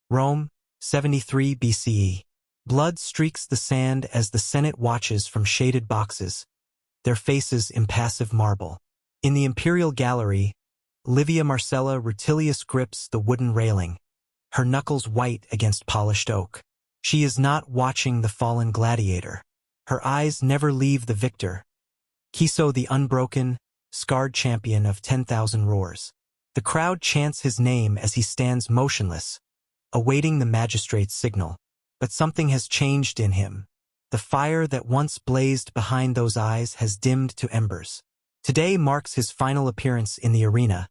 Rome, 73 BCE. Blood streaks the sand as the Senate watches from shaded boxes, their faces impassive marble. In the imperial gallery, Livia Marcella Rutilius grips the wooden railing, her knuckles white against polished oak. She is not watching the fallen gladiator. Her eyes never leave the victor, Kiso the unbroken, scarred champion of 10,000 roars. The crowd chants his name as he stands motionless, awaiting the magistrate's signal. But something has changed in him. The fire that once blazed behind those eyes has dimmed to embers. Today marks his final appearance in the arena,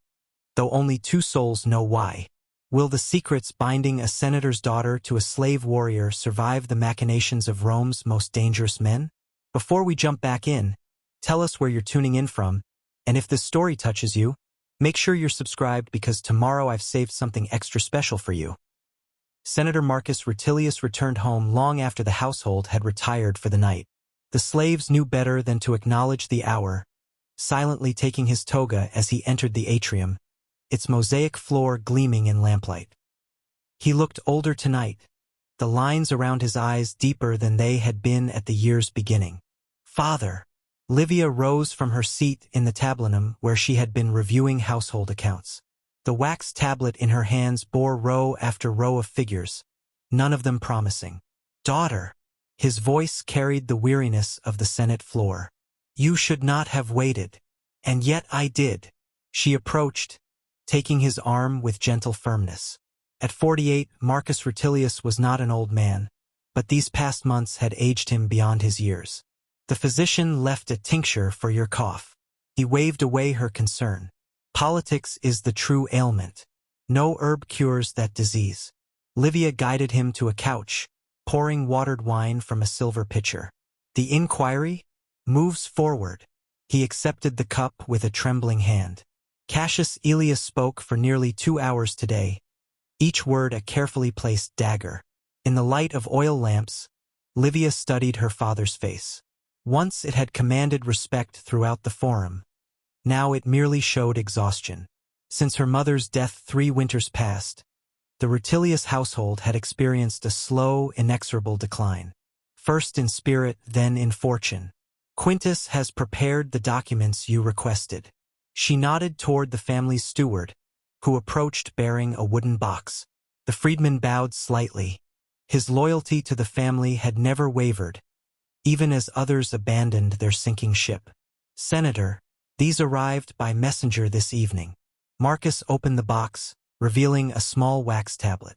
though only 2 souls know why. Will the secrets binding a senator's daughter to a slave warrior survive the machinations of Rome's most dangerous men? Before we jump back in, tell us where you're tuning in from, and if this story touches you, make sure you're subscribed because tomorrow I've saved something extra special for you. Senator Marcus Rutilius returned home long after the household had retired for the night. The slaves knew better than to acknowledge the hour, silently taking his toga as he entered the atrium, its mosaic floor gleaming in lamplight. He looked older tonight, the lines around his eyes deeper than they had been at the year's beginning. Father! Livia rose from her seat in the tablinum where she had been reviewing household accounts. The wax tablet in her hands bore row after row of figures, none of them promising. Daughter! His voice carried the weariness of the Senate floor. You should not have waited. And yet I did. She approached, taking his arm with gentle firmness. At 48, Marcus Rutilius was not an old man, but these past months had aged him beyond his years. The physician left a tincture for your cough. He waved away her concern. Politics is the true ailment. No herb cures that disease. Livia guided him to a couch, pouring watered wine from a silver pitcher. The inquiry moves forward. He accepted the cup with a trembling hand. Cassius Aelius spoke for nearly 2 hours today, each word a carefully placed dagger. In the light of oil lamps, Livia studied her father's face. Once it had commanded respect throughout the forum. Now it merely showed exhaustion. Since her mother's death 3 winters past, the Rutilius household had experienced a slow, inexorable decline. First in spirit, then in fortune. Quintus has prepared the documents you requested. She nodded toward the family's steward, who approached bearing a wooden box. The freedman bowed slightly. His loyalty to the family had never wavered, even as others abandoned their sinking ship. Senator, these arrived by messenger this evening. Marcus opened the box, revealing a small wax tablet.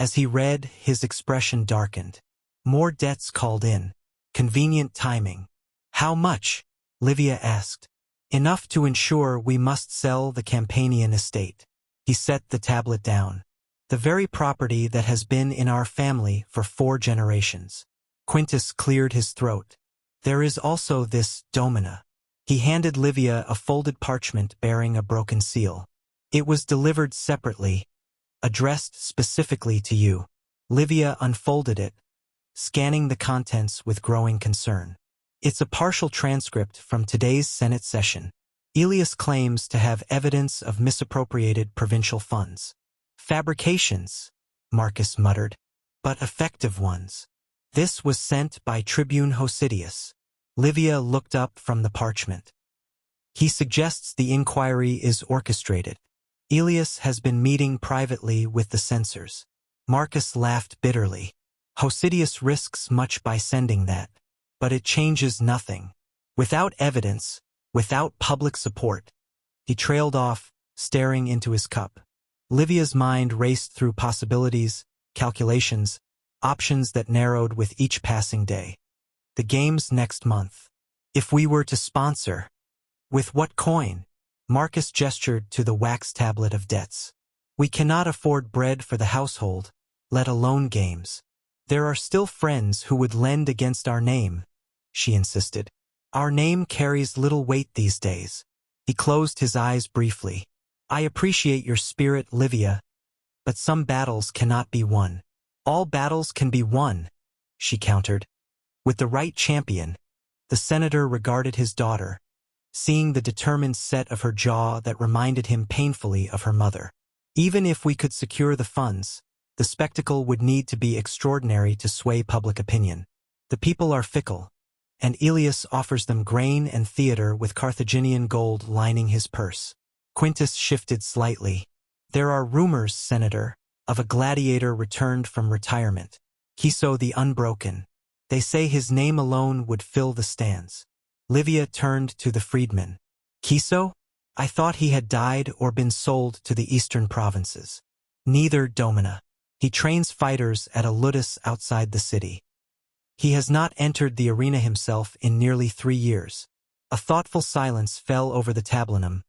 As he read, his expression darkened. More debts called in. Convenient timing. How much? Livia asked. Enough to ensure we must sell the Campanian estate. He set the tablet down. The very property that has been in our family for 4 generations. Quintus cleared his throat. There is also this domina. He handed Livia a folded parchment bearing a broken seal. It was delivered separately, addressed specifically to you. Livia unfolded it, scanning the contents with growing concern. It's a partial transcript from today's Senate session. Aelius claims to have evidence of misappropriated provincial funds. Fabrications, Marcus muttered, but effective ones. This was sent by Tribune Hosidius. Livia looked up from the parchment. He suggests the inquiry is orchestrated. Aelius has been meeting privately with the censors. Marcus laughed bitterly. Hosidius risks much by sending that. But it changes nothing. Without evidence, without public support. He trailed off, staring into his cup. Livia's mind raced through possibilities, calculations, options that narrowed with each passing day. The games next month. If we were to sponsor. With what coin? Marcus gestured to the wax tablet of debts. We cannot afford bread for the household, let alone games. There are still friends who would lend against our name, she insisted. Our name carries little weight these days. He closed his eyes briefly. I appreciate your spirit, Livia, but some battles cannot be won. All battles can be won, she countered. With the right champion, the senator regarded his daughter, seeing the determined set of her jaw that reminded him painfully of her mother. Even if we could secure the funds, The spectacle would need to be extraordinary to sway public opinion. The people are fickle, and Elias offers them grain and theater with Carthaginian gold lining his purse. Quintus shifted slightly. There are rumors, Senator, of a gladiator returned from retirement. Kiso the Unbroken. They say his name alone would fill the stands. Livia turned to the freedman. Kiso? I thought he had died or been sold to the eastern provinces. Neither, Domina. He trains fighters at a ludus outside the city. He has not entered the arena himself in nearly 3 years. A thoughtful silence fell over the tablinum,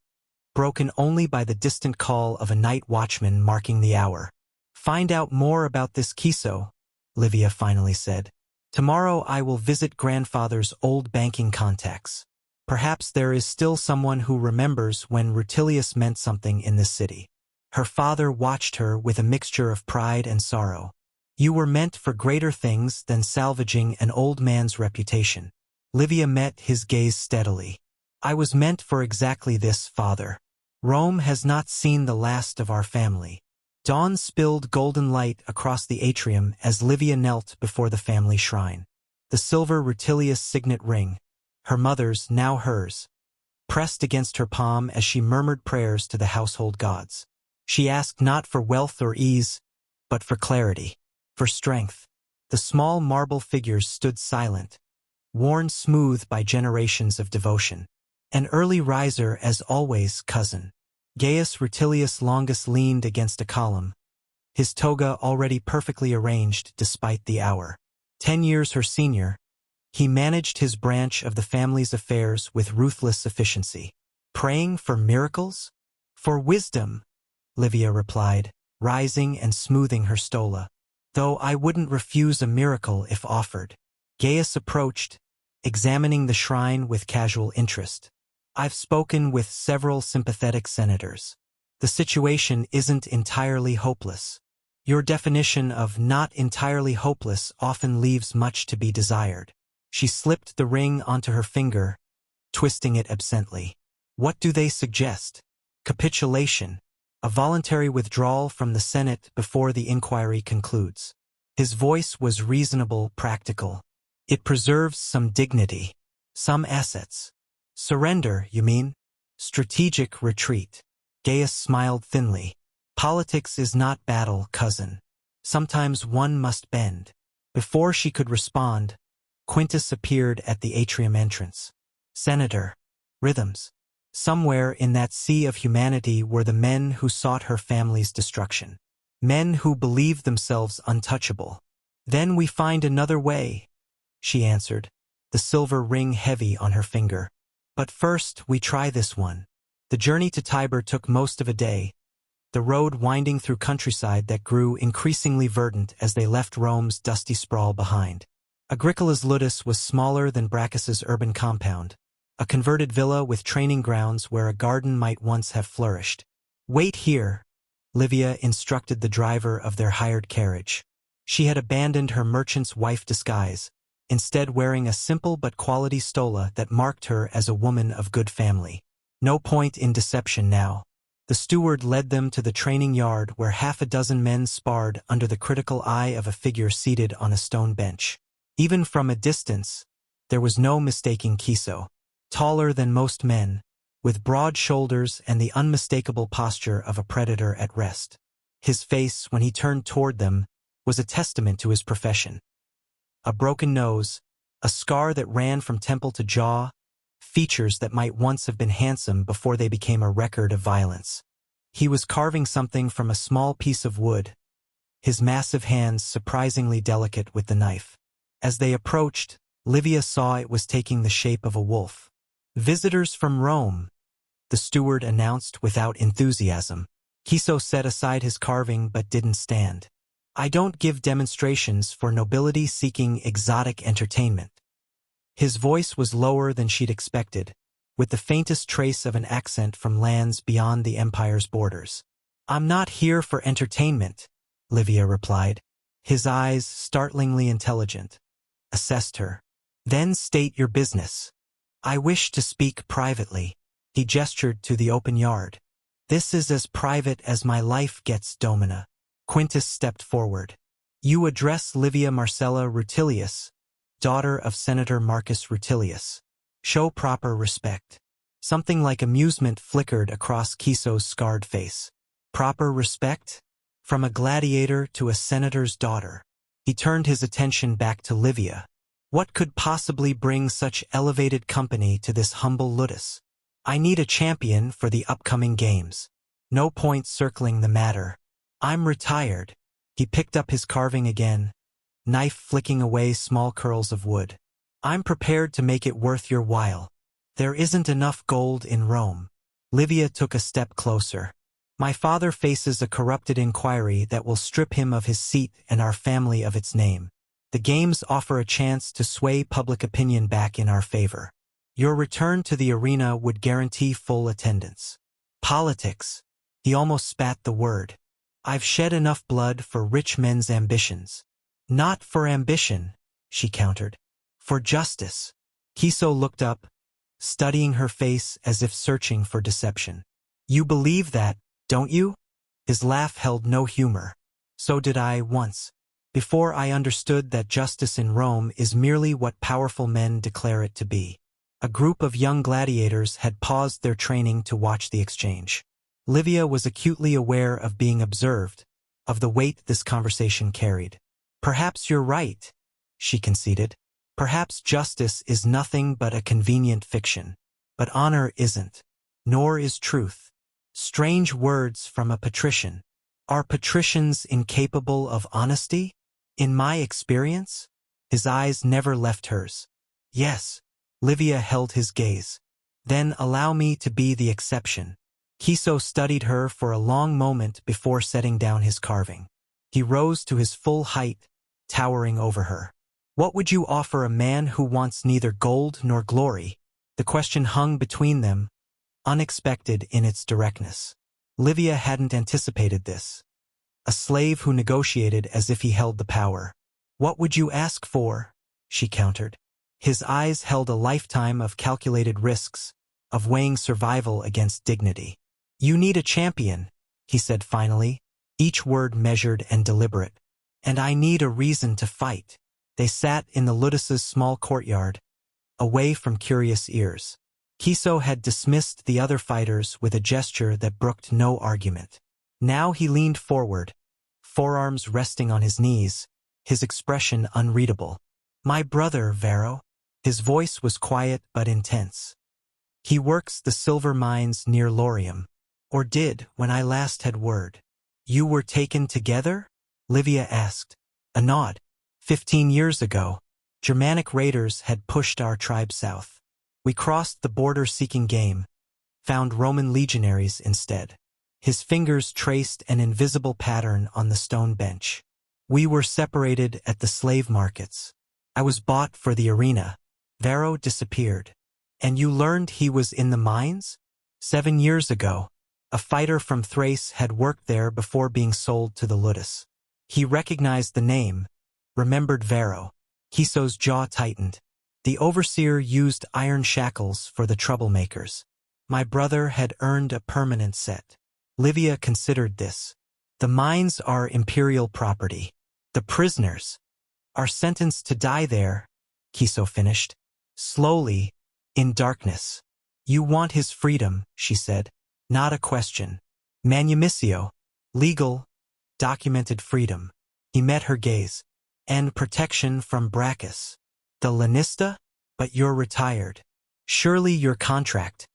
broken only by the distant call of a night watchman marking the hour. Find out more about this Kiso, Livia finally said. Tomorrow I will visit grandfather's old banking contacts. Perhaps there is still someone who remembers when Rutilius meant something in this city. Her father watched her with a mixture of pride and sorrow. You were meant for greater things than salvaging an old man's reputation. Livia met his gaze steadily. I was meant for exactly this, father. Rome has not seen the last of our family. Dawn spilled golden light across the atrium as Livia knelt before the family shrine. The silver Rutilius signet ring, her mother's, now hers, pressed against her palm as she murmured prayers to the household gods. She asked not for wealth or ease, but for clarity, for strength. The small marble figures stood silent, worn smooth by generations of devotion. An early riser as always, cousin. Gaius Rutilius Longus leaned against a column, his toga already perfectly arranged despite the hour. 10 years her senior, he managed his branch of the family's affairs with ruthless efficiency. Praying for miracles? For wisdom, Livia replied, rising and smoothing her stola. Though I wouldn't refuse a miracle if offered. Gaius approached, examining the shrine with casual interest. I've spoken with several sympathetic senators. The situation isn't entirely hopeless. Your definition of not entirely hopeless often leaves much to be desired. She slipped the ring onto her finger, twisting it absently. What do they suggest? Capitulation, a voluntary withdrawal from the Senate before the inquiry concludes. His voice was reasonable, practical. It preserves some dignity, some assets. Surrender, you mean? Strategic retreat. Gaius smiled thinly. Politics is not battle, cousin. Sometimes one must bend. Before she could respond, Quintus appeared at the atrium entrance. Senator. Rhythms. Somewhere in that sea of humanity were the men who sought her family's destruction. Men who believed themselves untouchable. Then we find another way, she answered, the silver ring heavy on her finger. But first, we try this one. The journey to Tibur took most of a day, the road winding through countryside that grew increasingly verdant as they left Rome's dusty sprawl behind. Agricola's ludus was smaller than Brachus's urban compound, a converted villa with training grounds where a garden might once have flourished. Wait here, Livia instructed the driver of their hired carriage. She had abandoned her merchant's wife disguise, instead wearing a simple but quality stola that marked her as a woman of good family. No point in deception now. The steward led them to the training yard where 6 men sparred under the critical eye of a figure seated on a stone bench. Even from a distance, there was no mistaking Kiso. Taller than most men, with broad shoulders and the unmistakable posture of a predator at rest. His face, when he turned toward them, was a testament to his profession. A broken nose, a scar that ran from temple to jaw, features that might once have been handsome before they became a record of violence. He was carving something from a small piece of wood, his massive hands surprisingly delicate with the knife. As they approached, Livia saw it was taking the shape of a wolf. Visitors from Rome, the steward announced without enthusiasm. Kiso set aside his carving but didn't stand. I don't give demonstrations for nobility seeking exotic entertainment. His voice was lower than she'd expected, with the faintest trace of an accent from lands beyond the empire's borders. I'm not here for entertainment, Livia replied. His eyes, startlingly intelligent, assessed her. Then state your business. I wish to speak privately. He gestured to the open yard. This is as private as my life gets, Domina. Quintus stepped forward. You address Livia Marcella Rutilius, daughter of Senator Marcus Rutilius. Show proper respect. Something like amusement flickered across Kiso's scarred face. Proper respect? From a gladiator to a senator's daughter. He turned his attention back to Livia. What could possibly bring such elevated company to this humble ludus? I need a champion for the upcoming games. No point circling the matter. I'm retired. He picked up his carving again, knife flicking away small curls of wood. I'm prepared to make it worth your while. There isn't enough gold in Rome. Livia took a step closer. My father faces a corrupted inquiry that will strip him of his seat and our family of its name. The games offer a chance to sway public opinion back in our favor. Your return to the arena would guarantee full attendance. Politics. He almost spat the word. I've shed enough blood for rich men's ambitions. Not for ambition, she countered. For justice. Kiso looked up, studying her face as if searching for deception. You believe that, don't you? His laugh held no humor. So did I once. Before I understood that justice in Rome is merely what powerful men declare it to be. A group of young gladiators had paused their training to watch the exchange. Livia was acutely aware of being observed, of the weight this conversation carried. Perhaps you're right, she conceded. Perhaps justice is nothing but a convenient fiction. But honor isn't. Nor is truth. Strange words from a patrician. Are patricians incapable of honesty? In my experience? His eyes never left hers. Yes. Livia held his gaze. Then allow me to be the exception. Kiso studied her for a long moment before setting down his carving. He rose to his full height, towering over her. What would you offer a man who wants neither gold nor glory? The question hung between them, unexpected in its directness. Livia hadn't anticipated this. A slave who negotiated as if he held the power. What would you ask for? She countered. His eyes held a lifetime of calculated risks, of weighing survival against dignity. You need a champion, he said finally, each word measured and deliberate. And I need a reason to fight. They sat in the ludus's small courtyard, away from curious ears. Kiso had dismissed the other fighters with a gesture that brooked no argument. Now he leaned forward, forearms resting on his knees, his expression unreadable. My brother, Vero. His voice was quiet but intense. He works the silver mines near Laurium. Or did, when I last had word. You were taken together? Livia asked. A nod. 15 years ago, Germanic raiders had pushed our tribe south. We crossed the border seeking game, found Roman legionaries instead. His fingers traced an invisible pattern on the stone bench. We were separated at the slave markets. I was bought for the arena. Vero disappeared. And you learned he was in the mines? 7 years ago, a fighter from Thrace had worked there before being sold to the ludus. He recognized the name, remembered Vero. Kiso's jaw tightened. The overseer used iron shackles for the troublemakers. My brother had earned a permanent set. Livia considered this. The mines are imperial property. The prisoners are sentenced to die there, Kiso finished. Slowly, in darkness. You want his freedom, she said. Not a question. Manumissio. Legal, documented freedom. He met her gaze. And protection from Brachus. The Lanista? But you're retired. Surely your contract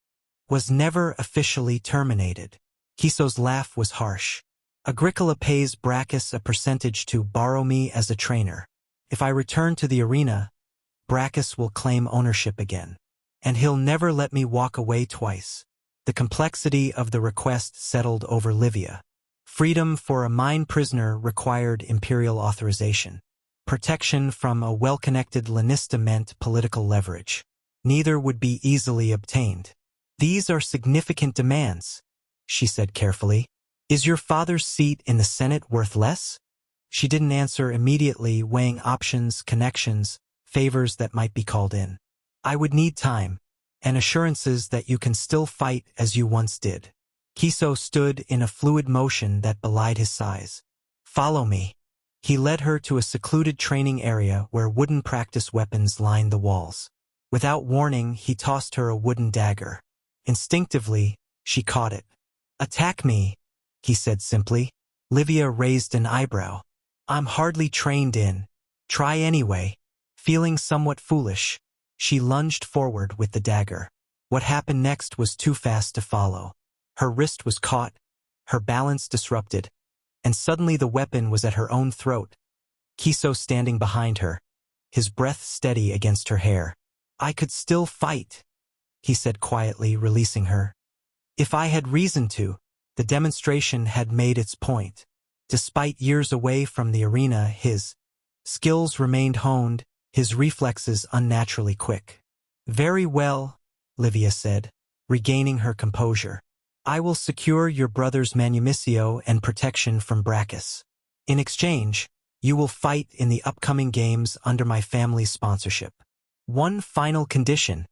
was never officially terminated. Kiso's laugh was harsh. Agricola pays Brachus a percentage to borrow me as a trainer. If I return to the arena, Brachus will claim ownership again. And he'll never let me walk away twice. The complexity of the request settled over Livia. Freedom for a mine prisoner required imperial authorization. Protection from a well-connected Lanista meant political leverage. Neither would be easily obtained. These are significant demands, she said carefully. Is your father's seat in the Senate worth less? She didn't answer immediately, weighing options, connections, favors that might be called in. I would need time, and assurances that you can still fight as you once did. Kiso stood in a fluid motion that belied his size. Follow me. He led her to a secluded training area where wooden practice weapons lined the walls. Without warning, he tossed her a wooden dagger. Instinctively, she caught it. Attack me, he said simply. Livia raised an eyebrow. I'm hardly trained in. Try anyway. Feeling somewhat foolish, she lunged forward with the dagger. What happened next was too fast to follow. Her wrist was caught, her balance disrupted, and suddenly the weapon was at her own throat. Kiso standing behind her, his breath steady against her hair. I could still fight, he said quietly, releasing her. If I had reason to. The demonstration had made its point. Despite years away from the arena, his skills remained honed, his reflexes unnaturally quick. Very well, Livia said, regaining her composure. I will secure your brother's manumisio and protection from Brachus. In exchange, you will fight in the upcoming games under my family's sponsorship. One final condition,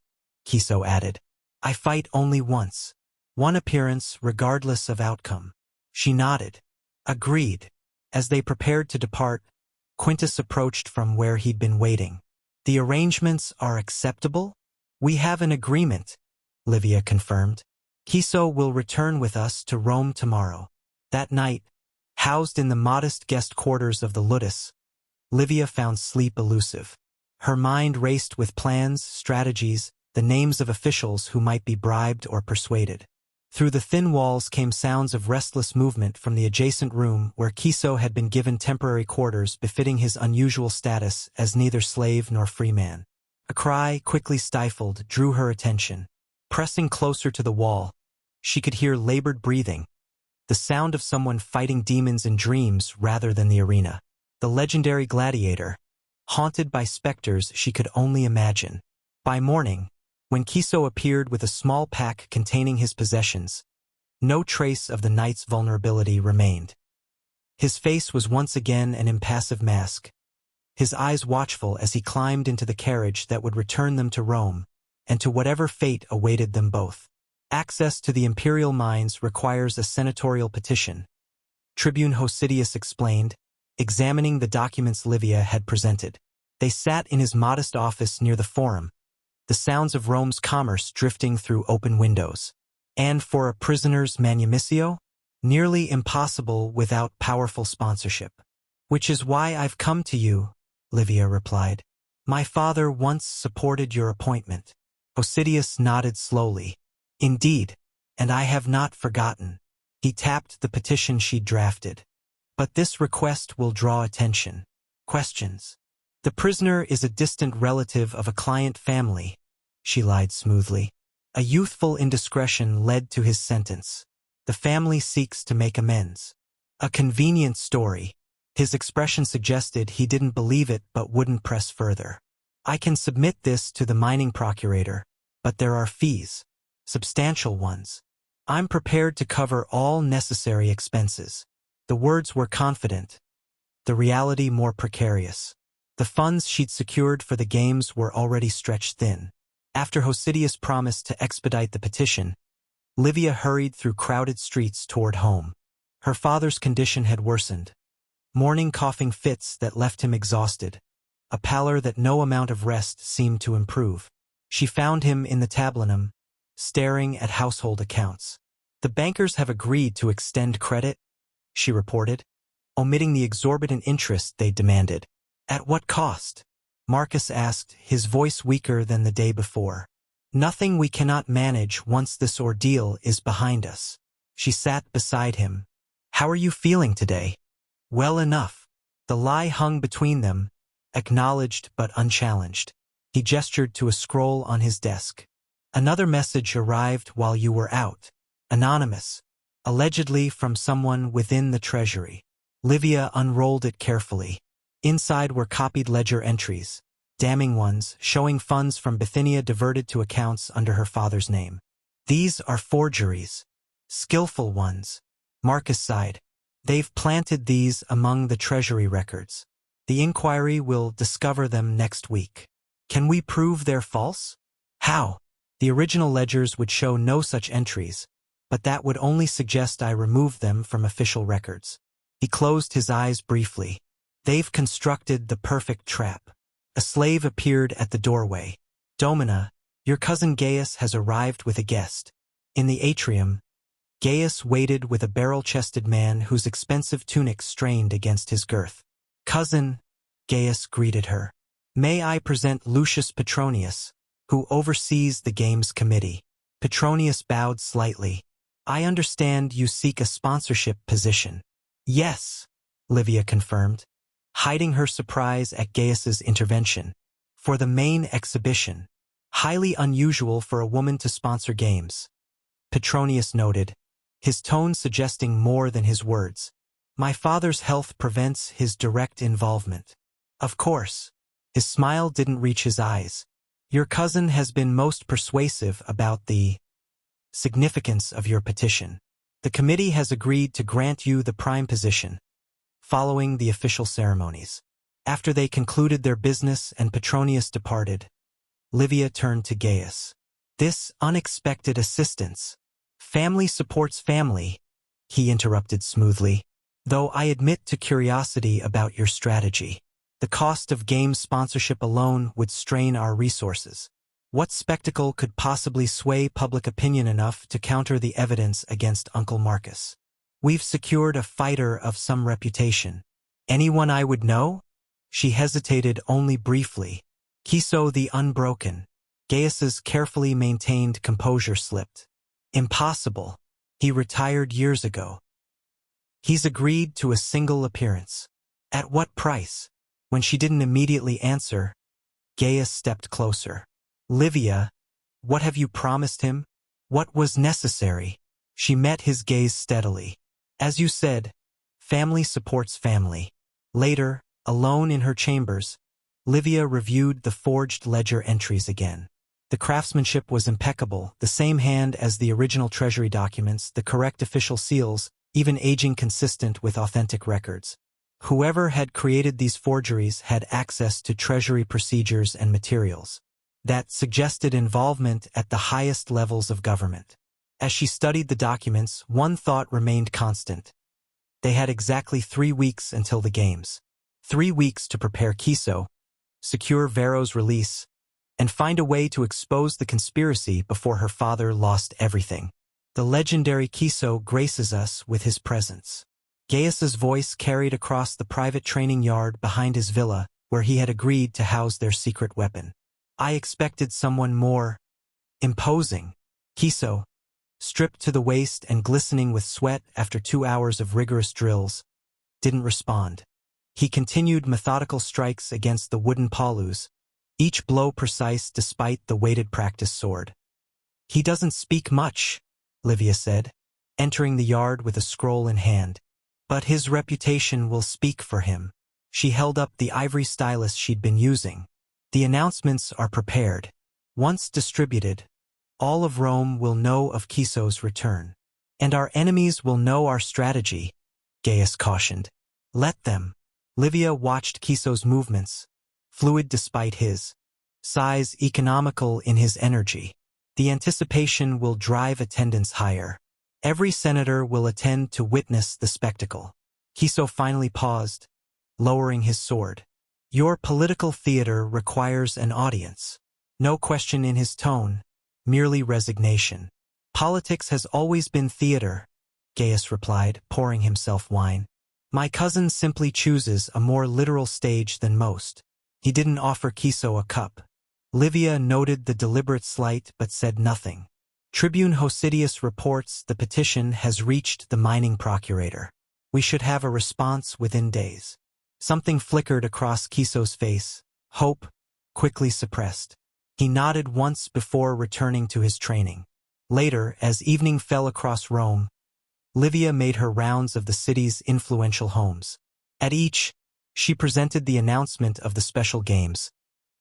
Kiso added. I fight only once. One appearance regardless of outcome. She nodded. Agreed. As they prepared to depart, Quintus approached from where he'd been waiting. The arrangements are acceptable? We have an agreement, Livia confirmed. Kiso will return with us to Rome tomorrow. That night, housed in the modest guest quarters of the Ludus, Livia found sleep elusive. Her mind raced with plans, strategies, the names of officials who might be bribed or persuaded. Through the thin walls came sounds of restless movement from the adjacent room where Kiso had been given temporary quarters befitting his unusual status as neither slave nor free man. A cry, quickly stifled, drew her attention. Pressing closer to the wall, she could hear labored breathing, the sound of someone fighting demons in dreams rather than the arena. The legendary Gladiator, haunted by specters she could only imagine. By morning, when Kiso appeared with a small pack containing his possessions, no trace of the knight's vulnerability remained. His face was once again an impassive mask, his eyes watchful as he climbed into the carriage that would return them to Rome, and to whatever fate awaited them both. Access to the imperial mines requires a senatorial petition, Tribune Hosidius explained, examining the documents Livia had presented. They sat in his modest office near the forum, the sounds of Rome's commerce drifting through open windows. And for a prisoner's manumisio? Nearly impossible without powerful sponsorship. Which is why I've come to you, Livia replied. My father once supported your appointment. Hosidius nodded slowly. Indeed, and I have not forgotten. He tapped the petition she'd drafted. But this request will draw attention. Questions. The prisoner is a distant relative of a client family, she lied smoothly. A youthful indiscretion led to his sentence. The family seeks to make amends. A convenient story. His expression suggested he didn't believe it but wouldn't press further. I can submit this to the mining procurator, but there are fees. Substantial ones. I'm prepared to cover all necessary expenses. The words were confident, the reality more precarious. The funds she'd secured for the games were already stretched thin. After Hosidius promised to expedite the petition, Livia hurried through crowded streets toward home. Her father's condition had worsened. Morning coughing fits that left him exhausted, a pallor that no amount of rest seemed to improve. She found him in the tablinum, staring at household accounts. The bankers have agreed to extend credit, she reported, omitting the exorbitant interest they demanded. At what cost? Marcus asked, his voice weaker than the day before. Nothing we cannot manage once this ordeal is behind us. She sat beside him. How are you feeling today? Well enough. The lie hung between them, acknowledged but unchallenged. He gestured to a scroll on his desk. Another message arrived while you were out. Anonymous. Allegedly from someone within the treasury. Livia unrolled it carefully. Inside were copied ledger entries, damning ones showing funds from Bithynia diverted to accounts under her father's name. These are forgeries. Skillful ones. Marcus sighed. They've planted these among the treasury records. The inquiry will discover them next week. Can we prove they're false? How? The original ledgers would show no such entries, but that would only suggest I remove them from official records. He closed his eyes briefly. They've constructed the perfect trap. A slave appeared at the doorway. Domina, your cousin Gaius has arrived with a guest. In the atrium, Gaius waited with a barrel-chested man whose expensive tunic strained against his girth. Cousin, Gaius greeted her. May I present Lucius Petronius, who oversees the games committee. Petronius bowed slightly. I understand you seek a sponsorship position. Yes, Livia confirmed, hiding her surprise at Gaius's intervention. For the main exhibition. Highly unusual for a woman to sponsor games. Petronius noted, his tone suggesting more than his words. My father's health prevents his direct involvement. Of course. His smile didn't reach his eyes. Your cousin has been most persuasive about the significance of your petition. The committee has agreed to grant you the prime position, following the official ceremonies. After they concluded their business and Petronius departed, Livia turned to Gaius. This unexpected assistance. Family supports family, he interrupted smoothly. Though I admit to curiosity about your strategy. The cost of game sponsorship alone would strain our resources. What spectacle could possibly sway public opinion enough to counter the evidence against Uncle Marcus? We've secured a fighter of some reputation. Anyone I would know? She hesitated only briefly. Kiso the Unbroken. Gaius's carefully maintained composure slipped. Impossible. He retired years ago. He's agreed to a single appearance. At what price? When she didn't immediately answer, Gaius stepped closer. Livia, what have you promised him? What was necessary? She met his gaze steadily. As you said, family supports family. Later, alone in her chambers, Livia reviewed the forged ledger entries again. The craftsmanship was impeccable, the same hand as the original treasury documents, the correct official seals, even aging consistent with authentic records. Whoever had created these forgeries had access to treasury procedures and materials that suggested involvement at the highest levels of government. As she studied the documents, one thought remained constant. They had exactly 3 weeks until the games. 3 weeks to prepare Kiso, secure Vero's release, and find a way to expose the conspiracy before her father lost everything. The legendary Kiso graces us with his presence. Gaius's voice carried across the private training yard behind his villa, where he had agreed to house their secret weapon. I expected someone more imposing. Kiso, stripped to the waist and glistening with sweat after 2 hours of rigorous drills, didn't respond. He continued methodical strikes against the wooden palus, each blow precise despite the weighted practice sword. He doesn't speak much, Livia said, entering the yard with a scroll in hand. But his reputation will speak for him. She held up the ivory stylus she'd been using. The announcements are prepared. Once distributed, all of Rome will know of Kiso's return. And our enemies will know our strategy, Gaius cautioned. Let them. Livia watched Kiso's movements, fluid despite his size, economical in his energy. The anticipation will drive attendance higher. Every senator will attend to witness the spectacle. Kiso finally paused, lowering his sword. Your political theater requires an audience. No question in his tone, merely resignation. Politics has always been theater, Gaius replied, pouring himself wine. My cousin simply chooses a more literal stage than most. He didn't offer Kiso a cup. Livia noted the deliberate slight but said nothing. Tribune Hosidius reports the petition has reached the mining procurator. We should have a response within days. Something flickered across Kiso's face, hope, quickly suppressed. He nodded once before returning to his training. Later, as evening fell across Rome, Livia made her rounds of the city's influential homes. At each, she presented the announcement of the special games,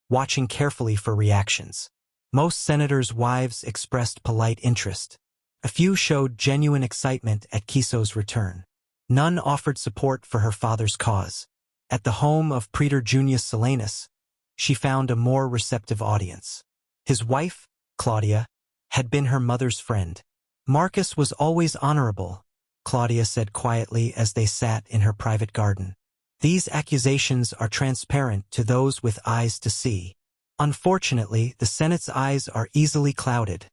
watching carefully for reactions. Most senators' wives expressed polite interest. A few showed genuine excitement at Kiso's return. None offered support for her father's cause. At the home of Praetor Junius Silanus, she found a more receptive audience. His wife, Claudia, had been her mother's friend. Marcus was always honorable, Claudia said quietly as they sat in her private garden. These accusations are transparent to those with eyes to see. Unfortunately, the Senate's eyes are easily clouded,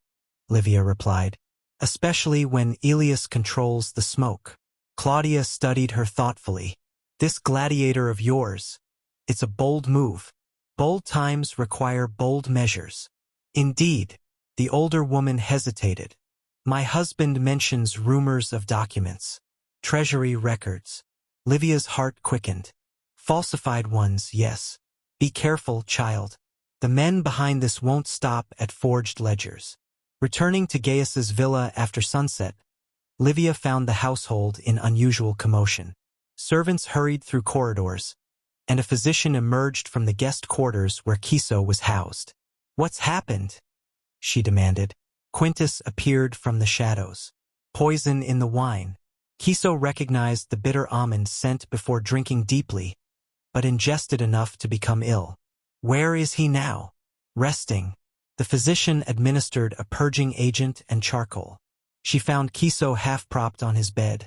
Livia replied, especially when Elias controls the smoke. Claudia studied her thoughtfully. This gladiator of yours, it's a bold move. Bold times require bold measures. Indeed, the older woman hesitated. My husband mentions rumors of documents, treasury records. Livia's heart quickened. Falsified ones, yes. Be careful, child. The men behind this won't stop at forged ledgers. Returning to Gaius's villa after sunset, Livia found the household in unusual commotion. Servants hurried through corridors, and a physician emerged from the guest quarters where Kiso was housed. What's happened? She demanded. Quintus appeared from the shadows. Poison in the wine. Kiso recognized the bitter almond scent before drinking deeply, but ingested enough to become ill. Where is he now? Resting. The physician administered a purging agent and charcoal. She found Kiso half-propped on his bed,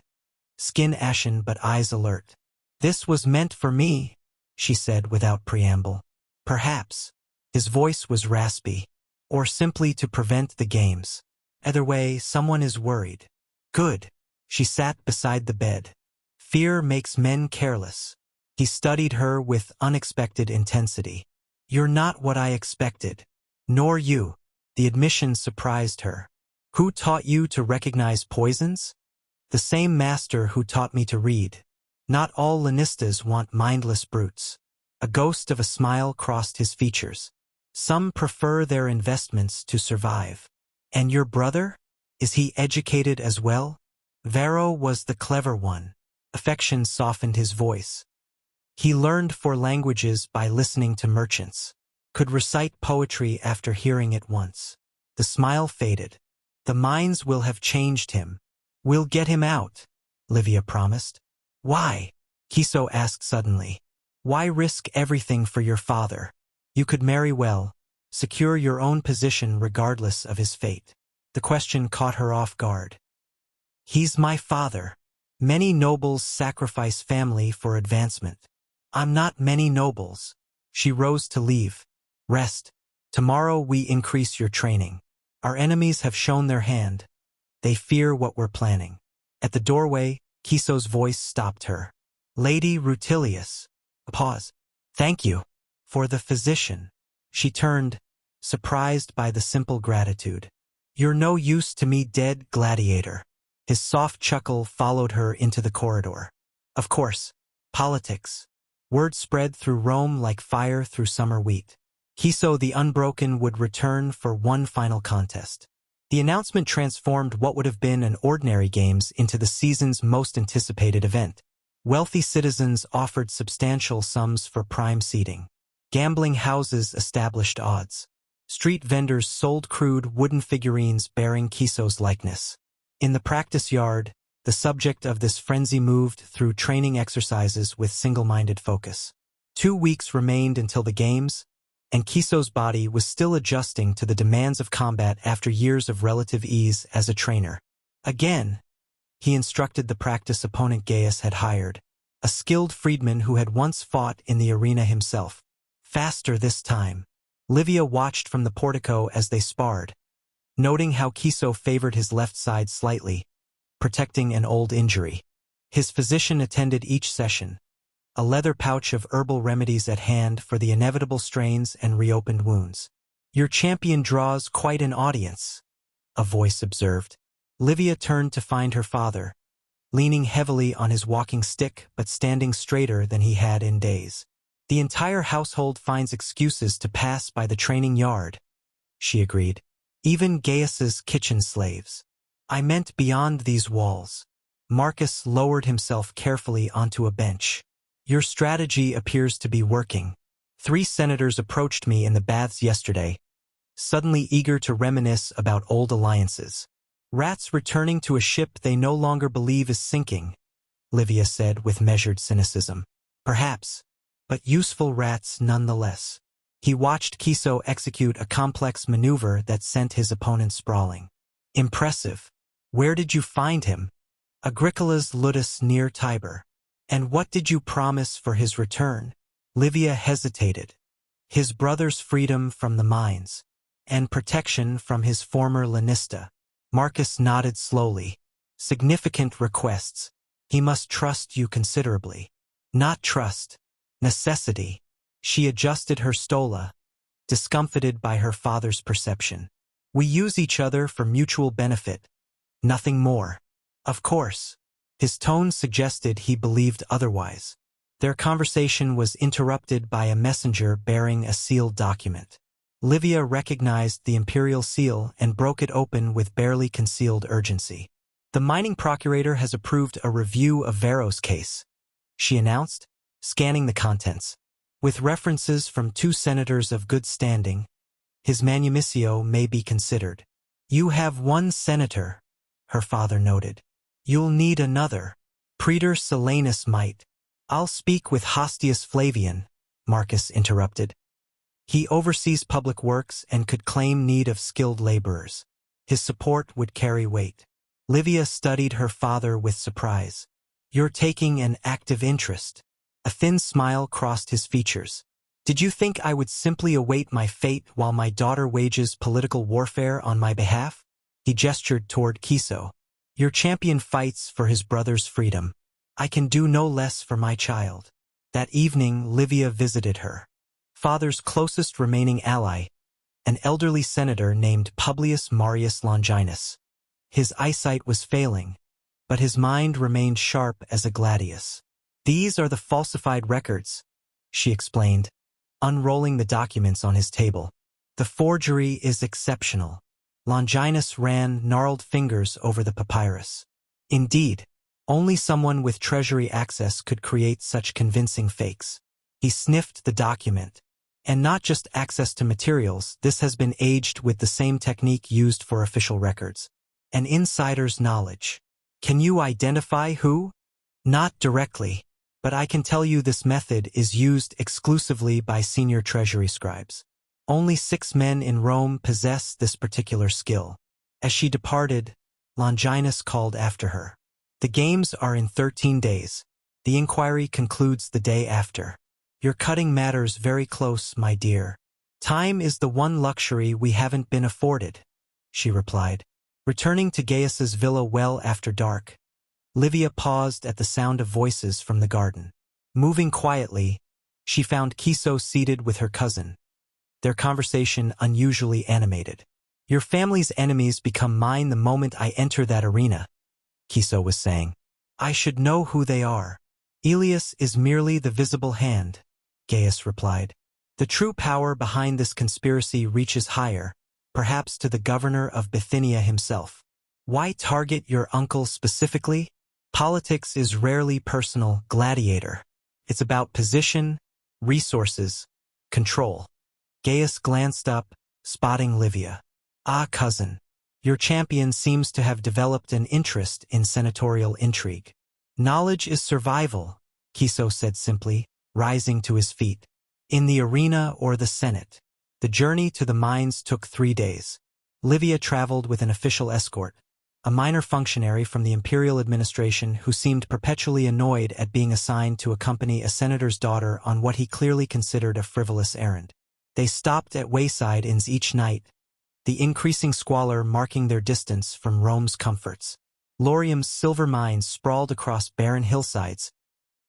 skin ashen but eyes alert. This was meant for me, she said without preamble. Perhaps. His voice was raspy. Or simply to prevent the games. Either way, someone is worried. Good. She sat beside the bed. Fear makes men careless. He studied her with unexpected intensity. You're not what I expected. Nor you. The admission surprised her. Who taught you to recognize poisons? The same master who taught me to read. Not all Lannistas want mindless brutes. A ghost of a smile crossed his features. Some prefer their investments to survive. And your brother? Is he educated as well? Varro was the clever one. Affection softened his voice. He learned 4 languages by listening to merchants. Could recite poetry after hearing it once. The smile faded. The mines will have changed him. We'll get him out, Livia promised. Why? Kiso asked suddenly. Why risk everything for your father? You could marry well, secure your own position regardless of his fate. The question caught her off guard. He's my father. Many nobles sacrifice family for advancement. I'm not many nobles. She rose to leave. Rest. Tomorrow we increase your training. Our enemies have shown their hand. They fear what we're planning. At the doorway, Kiso's voice stopped her. Lady Rutilius. A pause. Thank you. For the physician. She turned, surprised by the simple gratitude. You're no use to me, dead gladiator. His soft chuckle followed her into the corridor. Of course. Politics. Word spread through Rome like fire through summer wheat. Kiso the Unbroken would return for one final contest. The announcement transformed what would have been an ordinary games into the season's most anticipated event. Wealthy citizens offered substantial sums for prime seating. Gambling houses established odds. Street vendors sold crude wooden figurines bearing Kiso's likeness. In the practice yard, the subject of this frenzy moved through training exercises with single-minded focus. 2 weeks remained until the games, and Kiso's body was still adjusting to the demands of combat after years of relative ease as a trainer. Again, he instructed the practice opponent Gaius had hired, a skilled freedman who had once fought in the arena himself. Faster this time. Livia watched from the portico as they sparred, noting how Kiso favored his left side slightly, protecting an old injury. His physician attended each session, a leather pouch of herbal remedies at hand for the inevitable strains and reopened wounds. Your champion draws quite an audience, a voice observed. Livia turned to find her father, leaning heavily on his walking stick but standing straighter than he had in days. The entire household finds excuses to pass by the training yard, she agreed. Even Gaius's kitchen slaves. I meant beyond these walls. Marcus lowered himself carefully onto a bench. Your strategy appears to be working. 3 senators approached me in the baths yesterday, suddenly eager to reminisce about old alliances. Rats returning to a ship they no longer believe is sinking, Livia said with measured cynicism. Perhaps, but useful rats nonetheless. He watched Kiso execute a complex maneuver that sent his opponent sprawling. Impressive. Where did you find him? Agricola's ludus near Tiber. And what did you promise for his return? Livia hesitated. His brother's freedom from the mines, and protection from his former lanista. Marcus nodded slowly. Significant requests. He must trust you considerably. Not trust. Necessity. She adjusted her stola, discomfited by her father's perception. We use each other for mutual benefit. Nothing more. Of course. His tone suggested he believed otherwise. Their conversation was interrupted by a messenger bearing a sealed document. Livia recognized the imperial seal and broke it open with barely concealed urgency. The mining procurator has approved a review of Vero's case, she announced, scanning the contents. With references from 2 senators of good standing, his manumissio may be considered. You have 1 senator, her father noted. You'll need another. Praetor Silanus might. I'll speak with Hostius Flavian, Marcus interrupted. He oversees public works and could claim need of skilled laborers. His support would carry weight. Livia studied her father with surprise. You're taking an active interest. A thin smile crossed his features. Did you think I would simply await my fate while my daughter wages political warfare on my behalf? He gestured toward Kiso. Your champion fights for his brother's freedom. I can do no less for my child. That evening, Livia visited her father's closest remaining ally, an elderly senator named Publius Marius Longinus. His eyesight was failing, but his mind remained sharp as a gladius. These are the falsified records, she explained, unrolling the documents on his table. The forgery is exceptional. Longinus ran gnarled fingers over the papyrus. Indeed, only someone with treasury access could create such convincing fakes. He sniffed the document. And not just access to materials, this has been aged with the same technique used for official records. An insider's knowledge. Can you identify who? Not directly, but I can tell you this method is used exclusively by senior treasury scribes. Only 6 men in Rome possess this particular skill. As she departed, Longinus called after her. The games are in 13 days. The inquiry concludes the day after. You're cutting matters very close, my dear. Time is the one luxury we haven't been afforded, she replied. Returning to Gaius's villa well after dark, Livia paused at the sound of voices from the garden. Moving quietly, she found Kiso seated with her cousin, their conversation unusually animated. Your family's enemies become mine the moment I enter that arena, Kiso was saying. I should know who they are. Elias is merely the visible hand, Gaius replied. The true power behind this conspiracy reaches higher, perhaps to the governor of Bithynia himself. Why target your uncle specifically? Politics is rarely personal, Gladiator. It's about position, resources, control. Gaius glanced up, spotting Livia. Ah, cousin. Your champion seems to have developed an interest in senatorial intrigue. Knowledge is survival, Kiso said simply, rising to his feet. In the arena or the Senate. The journey to the mines took 3 days. Livia traveled with an official escort, a minor functionary from the imperial administration who seemed perpetually annoyed at being assigned to accompany a senator's daughter on what he clearly considered a frivolous errand. They stopped at wayside inns each night, the increasing squalor marking their distance from Rome's comforts. Laurium's silver mines sprawled across barren hillsides,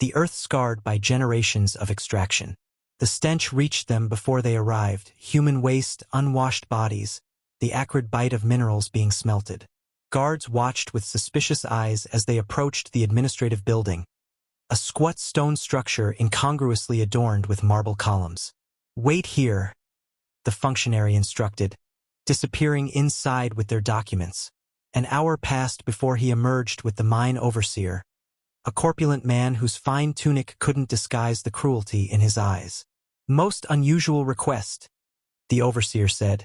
the earth scarred by generations of extraction. The stench reached them before they arrived, human waste, unwashed bodies, the acrid bite of minerals being smelted. Guards watched with suspicious eyes as they approached the administrative building, a squat stone structure incongruously adorned with marble columns. Wait here, the functionary instructed, disappearing inside with their documents. An hour passed before he emerged with the mine overseer, a corpulent man whose fine tunic couldn't disguise the cruelty in his eyes. Most unusual request, the overseer said,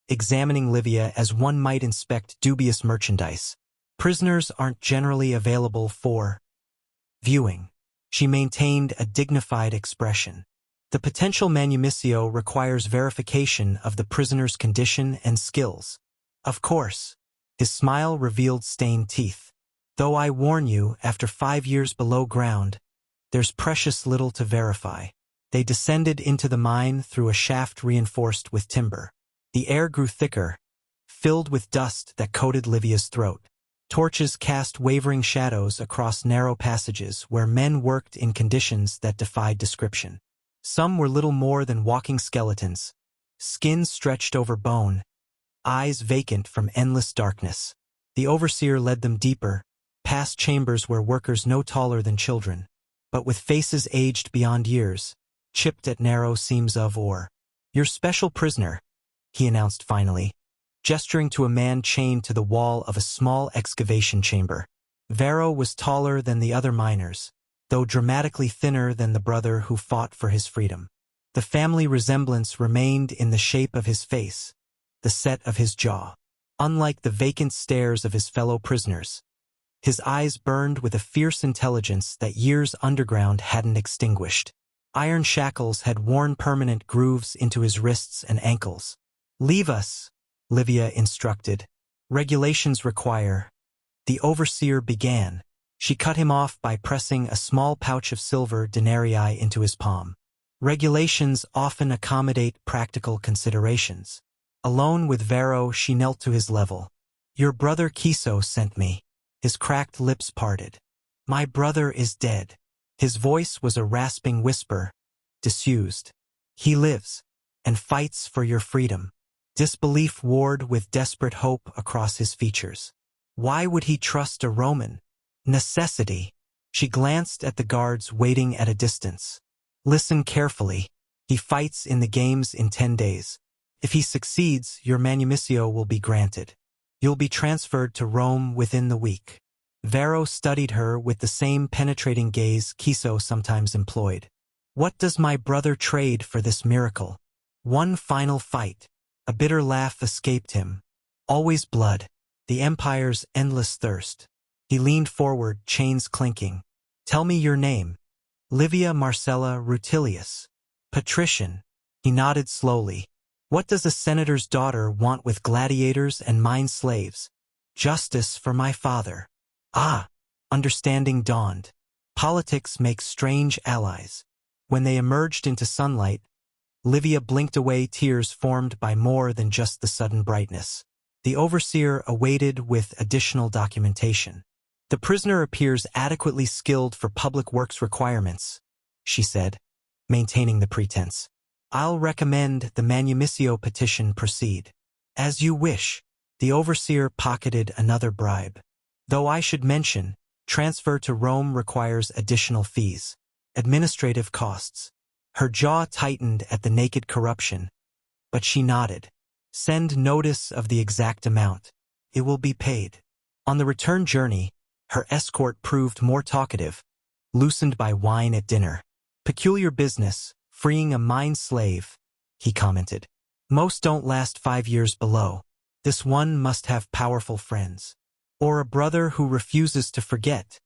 examining Livia as one might inspect dubious merchandise. Prisoners aren't generally available for viewing. She maintained a dignified expression. The potential manumissio requires verification of the prisoner's condition and skills. Of course. His smile revealed stained teeth. Though I warn you, after 5 years below ground, there's precious little to verify. They descended into the mine through a shaft reinforced with timber. The air grew thicker, filled with dust that coated Livia's throat. Torches cast wavering shadows across narrow passages where men worked in conditions that defied description. Some were little more than walking skeletons, skin stretched over bone, eyes vacant from endless darkness. The overseer led them deeper, past chambers where workers no taller than children, but with faces aged beyond years, chipped at narrow seams of ore. "Your special prisoner," he announced finally, gesturing to a man chained to the wall of a small excavation chamber. Varro was taller than the other miners, though dramatically thinner than the brother who fought for his freedom. The family resemblance remained in the shape of his face, the set of his jaw. Unlike the vacant stares of his fellow prisoners, his eyes burned with a fierce intelligence that years underground hadn't extinguished. Iron shackles had worn permanent grooves into his wrists and ankles. "Leave us," Livia instructed. "Regulations require." The overseer began. She cut him off by pressing a small pouch of silver denarii into his palm. Regulations often accommodate practical considerations. Alone with Varro, she knelt to his level. "Your brother Kiso sent me." His cracked lips parted. "My brother is dead." His voice was a rasping whisper, disused. "He lives, and fights for your freedom." Disbelief warred with desperate hope across his features. Why would he trust a Roman? Necessity. She glanced at the guards waiting at a distance. "Listen carefully. He fights in the games in 10 days. If he succeeds, your manumission will be granted. You'll be transferred to Rome within the week." Varro studied her with the same penetrating gaze Kiso sometimes employed. "What does my brother trade for this miracle?" "One final fight." A bitter laugh escaped him. "Always blood. The Empire's endless thirst." He leaned forward, chains clinking. "Tell me your name." "Livia Marcella Rutilius." "Patrician." He nodded slowly. "What does a senator's daughter want with gladiators and mine slaves?" "Justice for my father." Ah, understanding dawned. Politics makes strange allies. When they emerged into sunlight, Livia blinked away tears formed by more than just the sudden brightness. The overseer awaited with additional documentation. "The prisoner appears adequately skilled for public works requirements," she said, maintaining the pretense. "I'll recommend the manumission petition proceed." "As you wish." The overseer pocketed another bribe. "Though I should mention, transfer to Rome requires additional fees. Administrative costs." Her jaw tightened at the naked corruption, but she nodded. "Send notice of the exact amount. It will be paid." On the return journey, her escort proved more talkative, loosened by wine at dinner. "Peculiar business, freeing a mine slave," he commented. "Most don't last 5 years below. This one must have powerful friends." "Or a brother who refuses to forget,"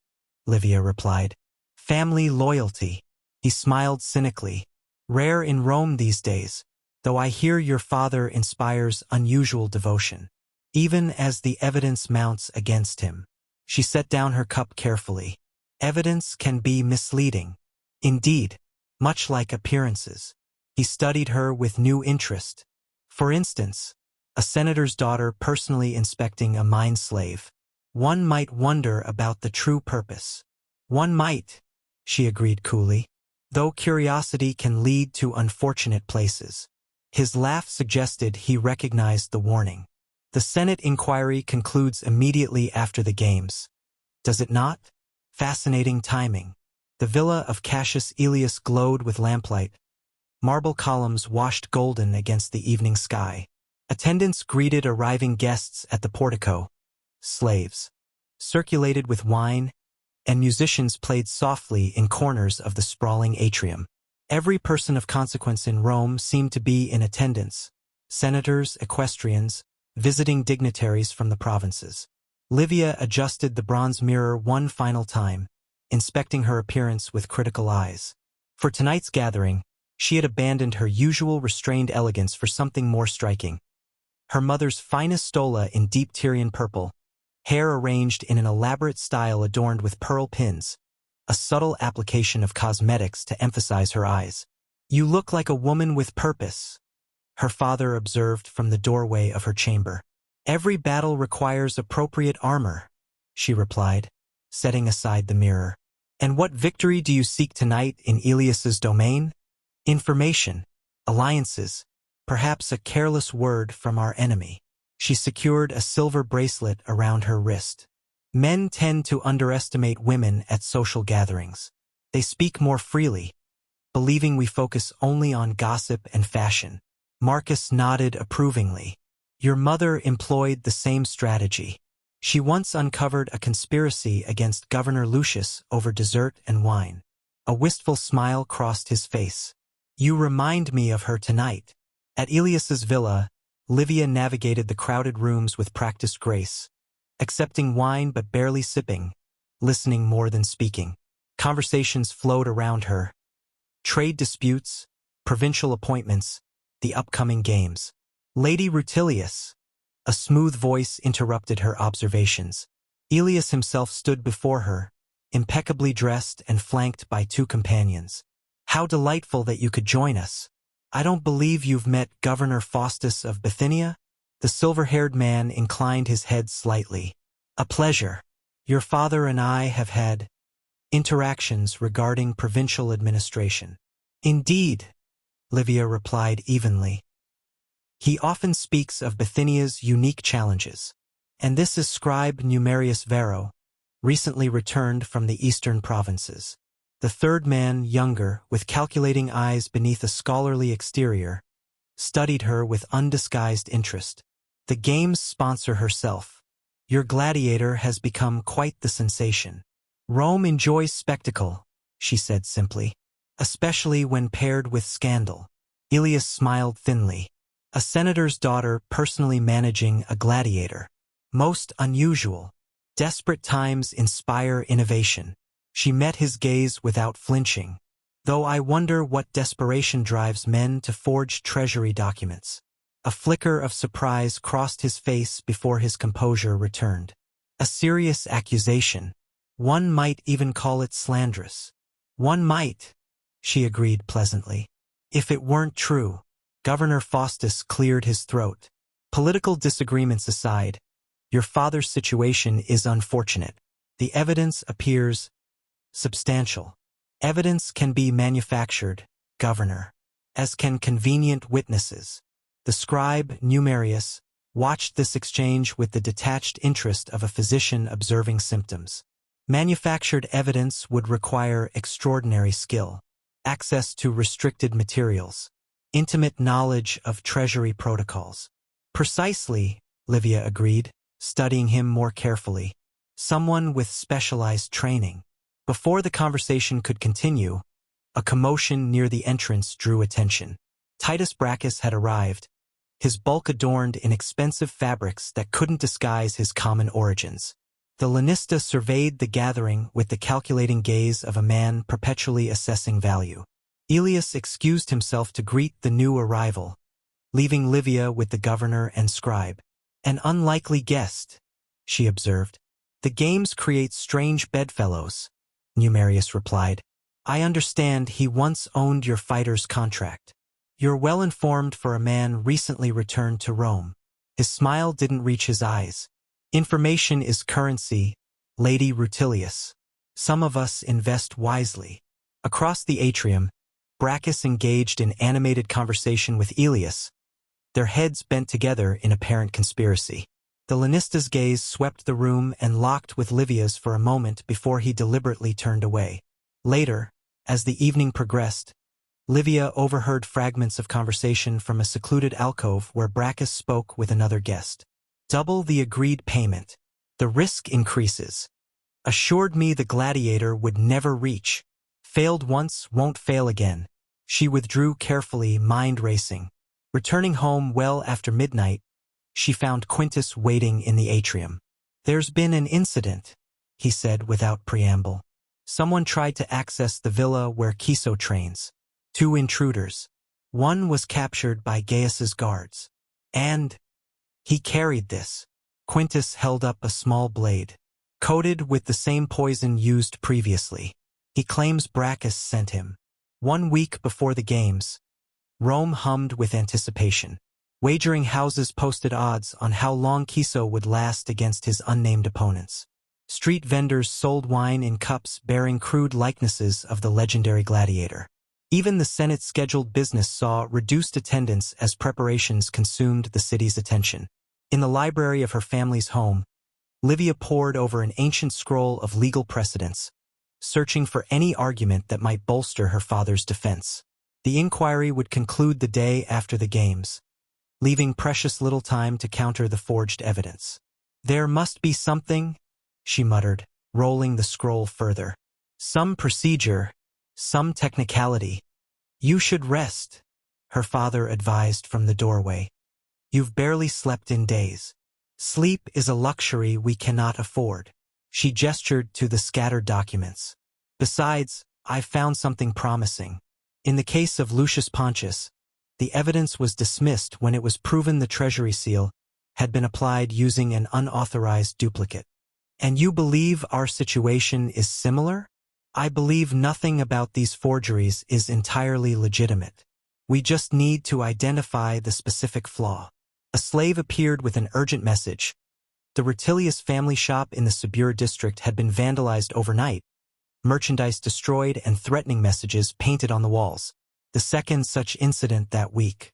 Livia replied. "Family loyalty." He smiled cynically. "Rare in Rome these days, though I hear your father inspires unusual devotion, even as the evidence mounts against him." She set down her cup carefully. "Evidence can be misleading." "Indeed, much like appearances." He studied her with new interest. "For instance, a senator's daughter personally inspecting a mine slave. One might wonder about the true purpose." "One might," she agreed coolly, "though curiosity can lead to unfortunate places." His laugh suggested he recognized the warning. "The Senate inquiry concludes immediately after the games. Does it not?" Fascinating timing. The villa of Cassius Aelius glowed with lamplight. Marble columns washed golden against the evening sky. Attendants greeted arriving guests at the portico. Slaves circulated with wine, and musicians played softly in corners of the sprawling atrium. Every person of consequence in Rome seemed to be in attendance. Senators, equestrians, visiting dignitaries from the provinces. Livia adjusted the bronze mirror one final time, inspecting her appearance with critical eyes. For tonight's gathering, she had abandoned her usual restrained elegance for something more striking. Her mother's finest stola in deep Tyrian purple, hair arranged in an elaborate style adorned with pearl pins, a subtle application of cosmetics to emphasize her eyes. "You look like a woman with purpose," her father observed from the doorway of her chamber. "Every battle requires appropriate armor," she replied, setting aside the mirror. "And what victory do you seek tonight in Elias's domain?" "Information, alliances, perhaps a careless word from our enemy." She secured a silver bracelet around her wrist. "Men tend to underestimate women at social gatherings. They speak more freely, believing we focus only on gossip and fashion." Marcus nodded approvingly. "Your mother employed the same strategy. She once uncovered a conspiracy against Governor Lucius over dessert and wine." A wistful smile crossed his face. "You remind me of her tonight." At Elias's villa, Livia navigated the crowded rooms with practiced grace, accepting wine but barely sipping, listening more than speaking. Conversations flowed around her. Trade disputes, provincial appointments, the upcoming games. "Lady Rutilius," a smooth voice interrupted her observations. Elias himself stood before her, impeccably dressed and flanked by two companions. "How delightful that you could join us. I don't believe you've met Governor Faustus of Bithynia?" The silver-haired man inclined his head slightly. "A pleasure. Your father and I have had interactions regarding provincial administration." "Indeed," Livia replied evenly. "He often speaks of Bithynia's unique challenges. And this is Scribe Numerius Vero, recently returned from the eastern provinces." The third man, younger, with calculating eyes beneath a scholarly exterior, studied her with undisguised interest. "The game's sponsor herself. Your Gladiator has become quite the sensation." "Rome enjoys spectacle," she said simply, "especially when paired with scandal." Elias smiled thinly. "A senator's daughter personally managing a gladiator. Most unusual. Desperate times inspire innovation." She met his gaze without flinching. "Though I wonder what desperation drives men to forge treasury documents." A flicker of surprise crossed his face before his composure returned. "A serious accusation. One might even call it slanderous." "One might," she agreed pleasantly. "If it weren't true." Governor Faustus cleared his throat. "Political disagreements aside, your father's situation is unfortunate. The evidence appears substantial. Evidence can be manufactured, Governor, as can convenient witnesses." The scribe, Numerius, watched this exchange with the detached interest of a physician observing symptoms. Manufactured evidence would require extraordinary skill, access to restricted materials, intimate knowledge of treasury protocols. "Precisely," Livia agreed, studying him more carefully. "Someone with specialized training." Before the conversation could continue, a commotion near the entrance drew attention. Titus Brachus had arrived, his bulk adorned in expensive fabrics that couldn't disguise his common origins. The lanista surveyed the gathering with the calculating gaze of a man perpetually assessing value. Elias excused himself to greet the new arrival, leaving Livia with the governor and scribe. "An unlikely guest," she observed. "The games create strange bedfellows," Numerius replied. "I understand he once owned your fighter's contract. You're well informed for a man recently returned to Rome." His smile didn't reach his eyes. "Information is currency, Lady Rutilius. Some of us invest wisely." Across the atrium, Brachus engaged in animated conversation with Elias, their heads bent together in apparent conspiracy. The lanista's gaze swept the room and locked with Livia's for a moment before he deliberately turned away. Later, as the evening progressed, Livia overheard fragments of conversation from a secluded alcove where Brachus spoke with another guest. "Double the agreed payment. The risk increases. Assured me the gladiator would never reach. Failed once, won't fail again." She withdrew carefully, mind racing. Returning home well after midnight, she found Quintus waiting in the atrium. "There's been an incident," he said without preamble. "Someone tried to access the villa where Kiso trains. 2 intruders. One was captured by Gaius's guards. And he carried this." Quintus held up a small blade, coated with the same poison used previously. He claims Brachus sent him. 1 week before the games, Rome hummed with anticipation. Wagering houses posted odds on how long Kiso would last against his unnamed opponents. Street vendors sold wine in cups bearing crude likenesses of the legendary Gladiator. Even the Senate's scheduled business saw reduced attendance as preparations consumed the city's attention. In the library of her family's home, Livia pored over an ancient scroll of legal precedents, searching for any argument that might bolster her father's defense. The inquiry would conclude the day after the games, leaving precious little time to counter the forged evidence. "There must be something," she muttered, rolling the scroll further. "Some procedure, some technicality. You should rest," her father advised from the doorway. "You've barely slept in days. Sleep is a luxury we cannot afford." She gestured to the scattered documents. "Besides, I've found something promising. In the case of Lucius Pontius, the evidence was dismissed when it was proven the treasury seal had been applied using an unauthorized duplicate. And you believe our situation is similar?" "I believe nothing about these forgeries is entirely legitimate. We just need to identify the specific flaw." A slave appeared with an urgent message. The Rutilius family shop in the Subura district had been vandalized overnight, merchandise destroyed and threatening messages painted on the walls. The second such incident that week.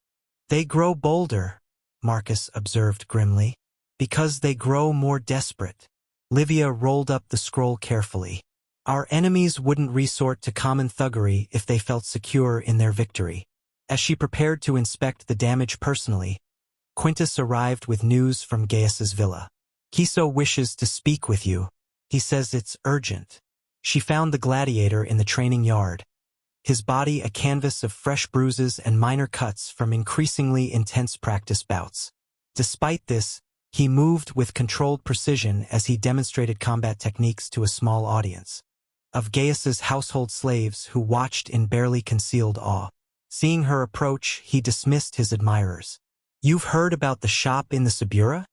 "They grow bolder," Marcus observed grimly, "because they grow more desperate." Livia rolled up the scroll carefully. "Our enemies wouldn't resort to common thuggery if they felt secure in their victory." As she prepared to inspect the damage personally, Quintus arrived with news from Gaius's villa. "Kiso wishes to speak with you. He says it's urgent." She found the Gladiator in the training yard, his body a canvas of fresh bruises and minor cuts from increasingly intense practice bouts. Despite this, he moved with controlled precision as he demonstrated combat techniques to a small audience of Gaius's household slaves who watched in barely concealed awe. Seeing her approach, he dismissed his admirers. "You've heard about the shop in the Subura?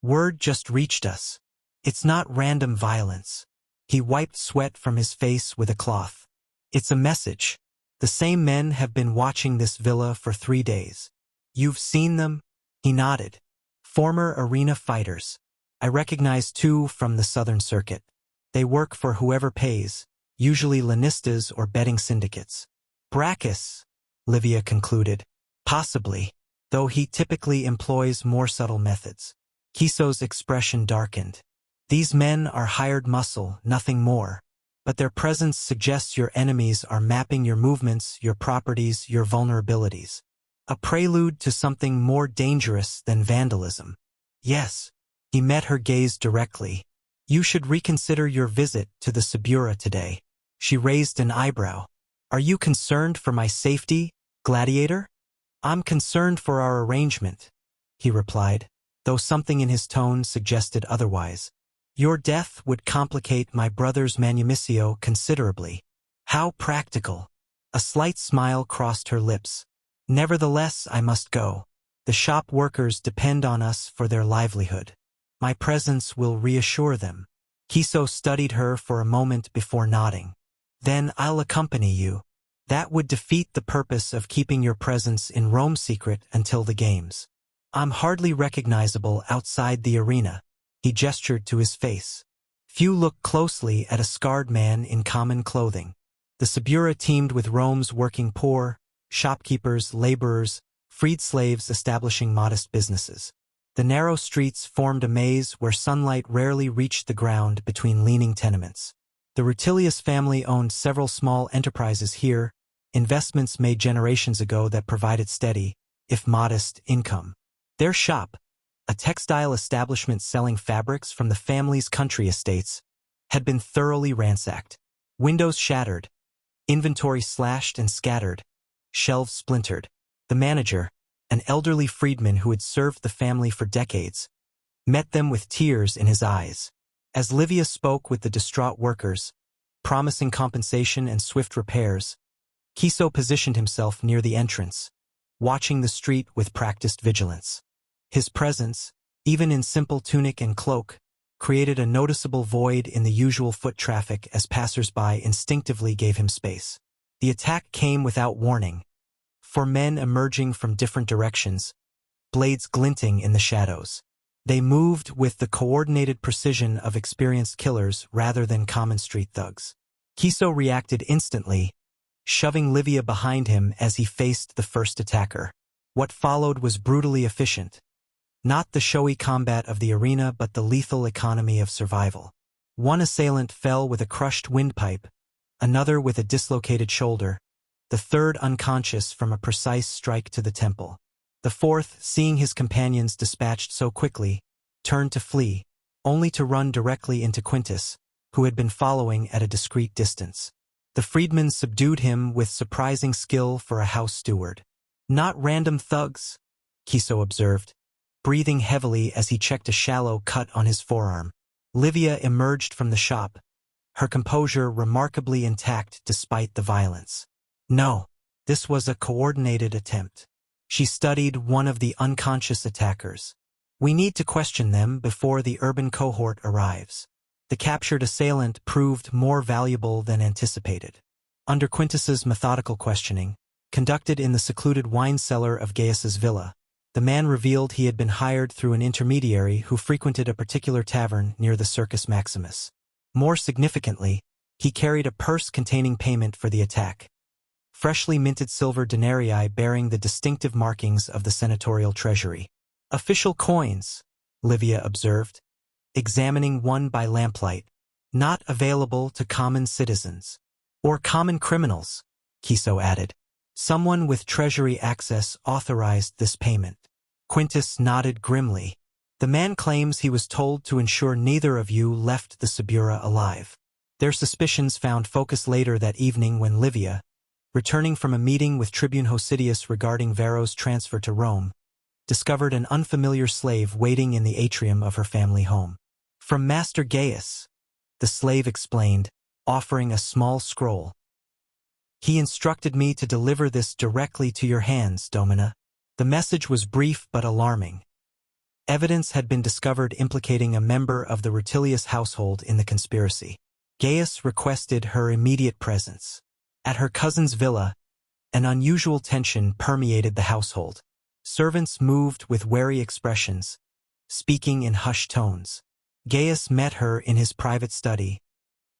Word just reached us. It's not random violence." He wiped sweat from his face with a cloth. "It's a message. The same men have been watching this villa for 3 days. You've seen them?" He nodded. "Former arena fighters. I recognize 2 from the Southern Circuit. They work for whoever pays, usually Lannistas or betting syndicates." "Brachus," Livia concluded. "Possibly, though he typically employs more subtle methods." Kiso's expression darkened. "These men are hired muscle, nothing more. But their presence suggests your enemies are mapping your movements, your properties, your vulnerabilities. A prelude to something more dangerous than vandalism." "Yes." He met her gaze directly. "You should reconsider your visit to the Subura today." She raised an eyebrow. "Are you concerned for my safety, Gladiator?" "I'm concerned for our arrangement," he replied, though something in his tone suggested otherwise. "Your death would complicate my brother's manumission considerably." "How practical." A slight smile crossed her lips. "Nevertheless, I must go. The shop workers depend on us for their livelihood. My presence will reassure them." Kiso studied her for a moment before nodding. "Then I'll accompany you. That would defeat the purpose of keeping your presence in Rome secret until the games. I'm hardly recognizable outside the arena." He gestured to his face. Few looked closely at a scarred man in common clothing. The Subura teemed with Rome's working poor, shopkeepers, laborers, freed slaves establishing modest businesses. The narrow streets formed a maze where sunlight rarely reached the ground between leaning tenements. The Rutilius family owned several small enterprises here, investments made generations ago that provided steady, if modest, income. Their shop, a textile establishment selling fabrics from the family's country estates, had been thoroughly ransacked. Windows shattered, inventory slashed and scattered, shelves splintered. The manager, an elderly freedman who had served the family for decades, met them with tears in his eyes. As Livia spoke with the distraught workers, promising compensation and swift repairs, Kiso positioned himself near the entrance, watching the street with practiced vigilance. His presence, even in simple tunic and cloak, created a noticeable void in the usual foot traffic as passers-by instinctively gave him space. The attack came without warning, four men emerging from different directions, blades glinting in the shadows. They moved with the coordinated precision of experienced killers rather than common street thugs. Kiso reacted instantly, shoving Livia behind him as he faced the first attacker. What followed was brutally efficient. Not the showy combat of the arena but the lethal economy of survival. One assailant fell with a crushed windpipe, another with a dislocated shoulder, the third unconscious from a precise strike to the temple. The fourth, seeing his companions dispatched so quickly, turned to flee, only to run directly into Quintus, who had been following at a discreet distance. The freedmen subdued him with surprising skill for a house steward. Not random thugs, Kiso observed, breathing heavily as he checked a shallow cut on his forearm. Livia emerged from the shop, her composure remarkably intact despite the violence. No, this was a coordinated attempt. She studied one of the unconscious attackers. We need to question them before the urban cohort arrives. The captured assailant proved more valuable than anticipated. Under Quintus's methodical questioning, conducted in the secluded wine cellar of Gaius's villa, the man revealed he had been hired through an intermediary who frequented a particular tavern near the Circus Maximus. More significantly, he carried a purse containing payment for the attack. Freshly minted silver denarii bearing the distinctive markings of the senatorial treasury. Official coins, Livia observed, examining one by lamplight, not available to common citizens. Or common criminals, Kiso added. Someone with treasury access authorized this payment. Quintus nodded grimly. The man claims he was told to ensure neither of you left the Subura alive. Their suspicions found focus later that evening when Livia, returning from a meeting with Tribune Hosidius regarding Varro's transfer to Rome, discovered an unfamiliar slave waiting in the atrium of her family home. From Master Gaius, the slave explained, offering a small scroll. He instructed me to deliver this directly to your hands, Domina. The message was brief but alarming. Evidence had been discovered implicating a member of the Rutilius household in the conspiracy. Gaius requested her immediate presence. At her cousin's villa, an unusual tension permeated the household. Servants moved with wary expressions, speaking in hushed tones. Gaius met her in his private study,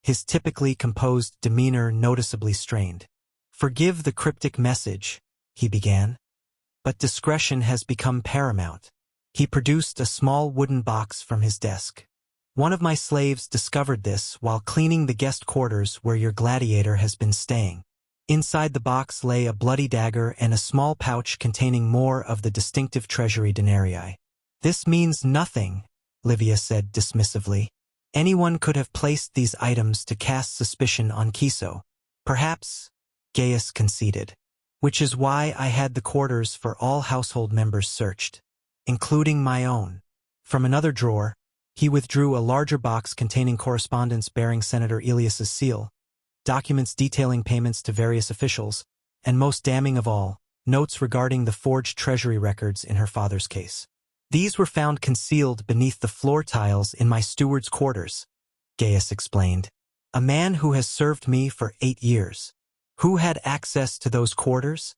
his typically composed demeanor noticeably strained. "Forgive the cryptic message," he began, "but discretion has become paramount." He produced a small wooden box from his desk. "One of my slaves discovered this while cleaning the guest quarters where your gladiator has been staying." Inside the box lay a bloody dagger and a small pouch containing more of the distinctive treasury denarii. "This means nothing," Livia said dismissively. "Anyone could have placed these items to cast suspicion on Kiso. Perhaps," Gaius conceded. "Which is why I had the quarters for all household members searched, including my own." From another drawer, he withdrew a larger box containing correspondence bearing Senator Elias's seal, documents detailing payments to various officials, and most damning of all, notes regarding the forged treasury records in her father's case. "These were found concealed beneath the floor tiles in my steward's quarters," Gaius explained. "A man who has served me for 8 years. Who had access to those quarters?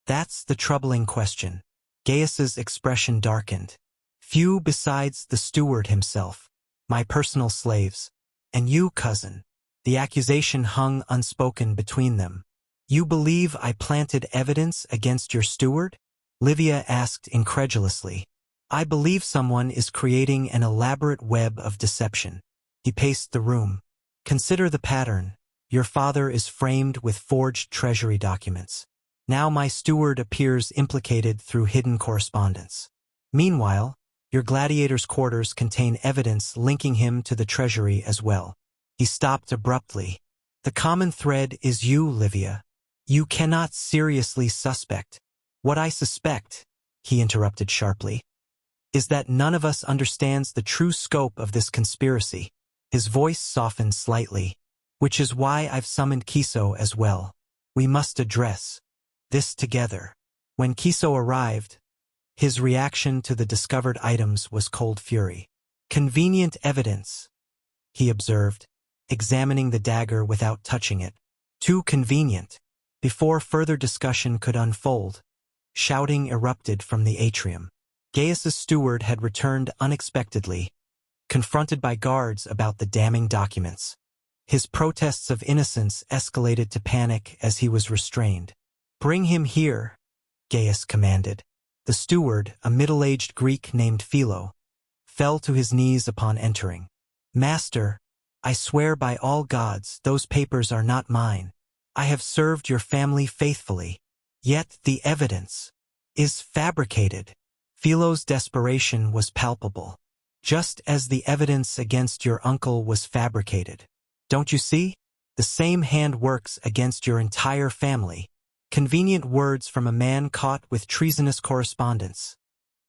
That's the troubling question." Gaius's expression darkened. "Few besides the steward himself, my personal slaves, and you, cousin." The accusation hung unspoken between them. "You believe I planted evidence against your steward?" Livia asked incredulously. "I believe someone is creating an elaborate web of deception." He paced the room. "Consider the pattern. Your father is framed with forged treasury documents. Now my steward appears implicated through hidden correspondence. Meanwhile, your gladiator's quarters contain evidence linking him to the treasury as well." He stopped abruptly. "The common thread is you, Livia. You cannot seriously suspect." "What I suspect," he interrupted sharply, "is that none of us understands the true scope of this conspiracy." His voice softened slightly. "Which is why I've summoned Kiso as well. We must address this together." When Kiso arrived, His reaction to the discovered items was cold fury. "Convenient evidence," he observed, examining the dagger without touching it. "Too convenient." Before further discussion could unfold, shouting erupted from the atrium. Gaius's steward had returned unexpectedly, confronted by guards about the damning documents. His protests of innocence escalated to panic as he was restrained. "Bring him here," Gaius commanded. The steward, a middle-aged Greek named Philo, fell to his knees upon entering. "Master, I swear by all gods, those papers are not mine. I have served your family faithfully. Yet the evidence is fabricated." Philo's desperation was palpable. "Just as the evidence against your uncle was fabricated. Don't you see? The same hand works against your entire family." "Convenient words from a man caught with treasonous correspondence,"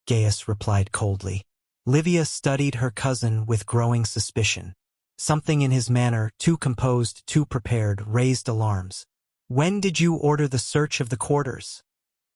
Gaius replied coldly. Livia studied her cousin with growing suspicion. Something in his manner, too composed, too prepared, raised alarms. "When did you order the search of the quarters?"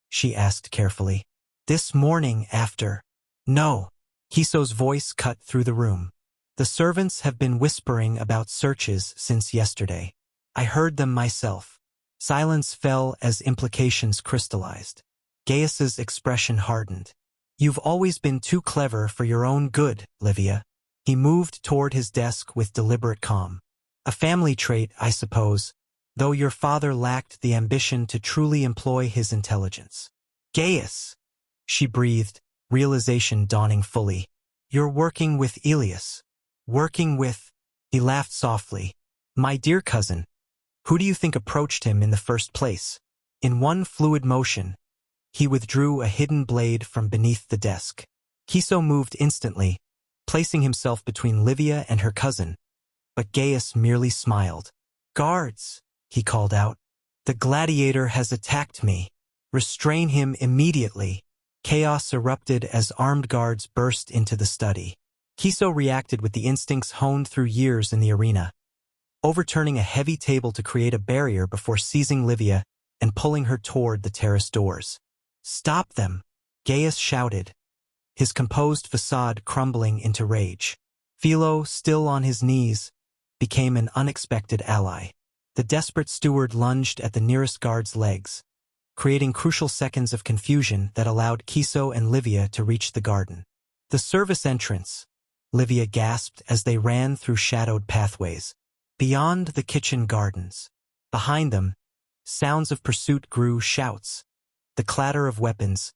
she asked carefully. "This morning after." "No." Kiso's voice cut through the room. "The servants have been whispering about searches since yesterday. I heard them myself." Silence fell as implications crystallized. Gaius's expression hardened. "You've always been too clever for your own good, Livia." He moved toward his desk with deliberate calm. "A family trait, I suppose, though your father lacked the ambition to truly employ his intelligence." "Gaius," she breathed, realization dawning fully. "You're working with Elias." "Working with—" He laughed softly. "My dear cousin. Who do you think approached him in the first place?" In one fluid motion, he withdrew a hidden blade from beneath the desk. Kiso moved instantly, placing himself between Livia and her cousin, but Gaius merely smiled. "Guards," he called out. "The gladiator has attacked me. Restrain him immediately." Chaos erupted as armed guards burst into the study. Kiso reacted with the instincts honed through years in the arena, overturning a heavy table to create a barrier before seizing Livia and pulling her toward the terrace doors. "Stop them!" Gaius shouted, his composed facade crumbling into rage. Philo, still on his knees, became an unexpected ally. The desperate steward lunged at the nearest guard's legs, creating crucial seconds of confusion that allowed Kiso and Livia to reach the garden. "The service entrance," Livia gasped as they ran through shadowed pathways. Beyond the kitchen gardens. Behind them, sounds of pursuit grew, shouts, the clatter of weapons,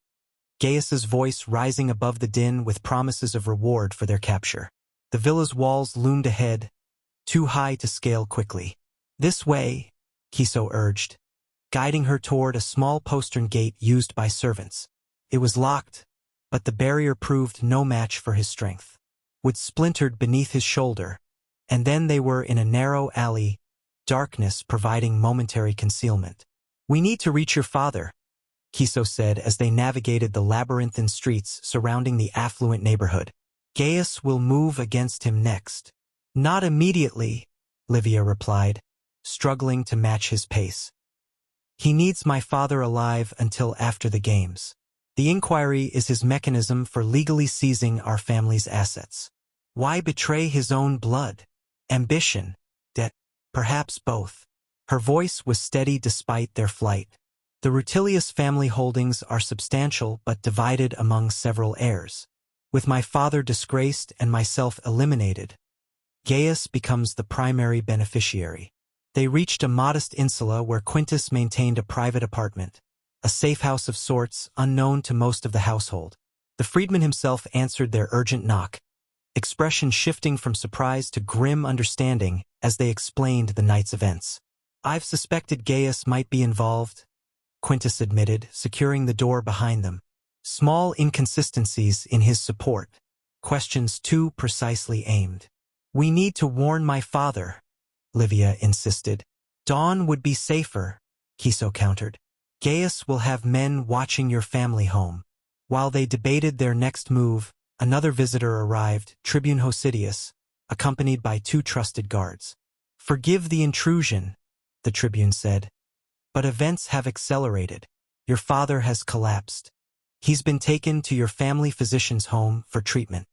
Gaius's voice rising above the din with promises of reward for their capture. The villa's walls loomed ahead, too high to scale quickly. "This way," Kiso urged, guiding her toward a small postern gate used by servants. It was locked, but the barrier proved no match for his strength. Wood splintered beneath his shoulder, and then they were in a narrow alley, darkness providing momentary concealment. "We need to reach your father," Kiso said as they navigated the labyrinthine streets surrounding the affluent neighborhood. "Gaius will move against him next." "Not immediately," Livia replied, struggling to match his pace. "He needs my father alive until after the games. The inquiry is his mechanism for legally seizing our family's assets. Why betray his own blood? Ambition? Debt? Perhaps both." Her voice was steady despite their flight. "The Rutilius family holdings are substantial but divided among several heirs. With my father disgraced and myself eliminated, Gaius becomes the primary beneficiary." They reached a modest insula where Quintus maintained a private apartment, a safe house of sorts unknown to most of the household. The freedman himself answered their urgent knock, expression shifting from surprise to grim understanding as they explained the night's events. "I've suspected Gaius might be involved," Quintus admitted, securing the door behind them. "Small inconsistencies in his support, questions too precisely aimed." "We need to warn my father," Livia insisted. "Dawn would be safer," Kiso countered. "Gaius will have men watching your family home." While they debated their next move, another visitor arrived, Tribune Hosidius, accompanied by 2 trusted guards. "Forgive the intrusion," the Tribune said, "but events have accelerated. Your father has collapsed." He's been taken to your family physician's home for treatment.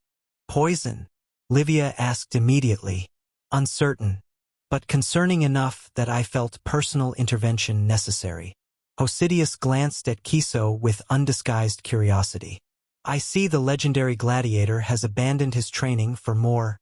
Poison? Livia asked immediately, uncertain, but concerning enough that I felt personal intervention necessary. Hosidius glanced at Kiso with undisguised curiosity. I see the legendary gladiator has abandoned his training for more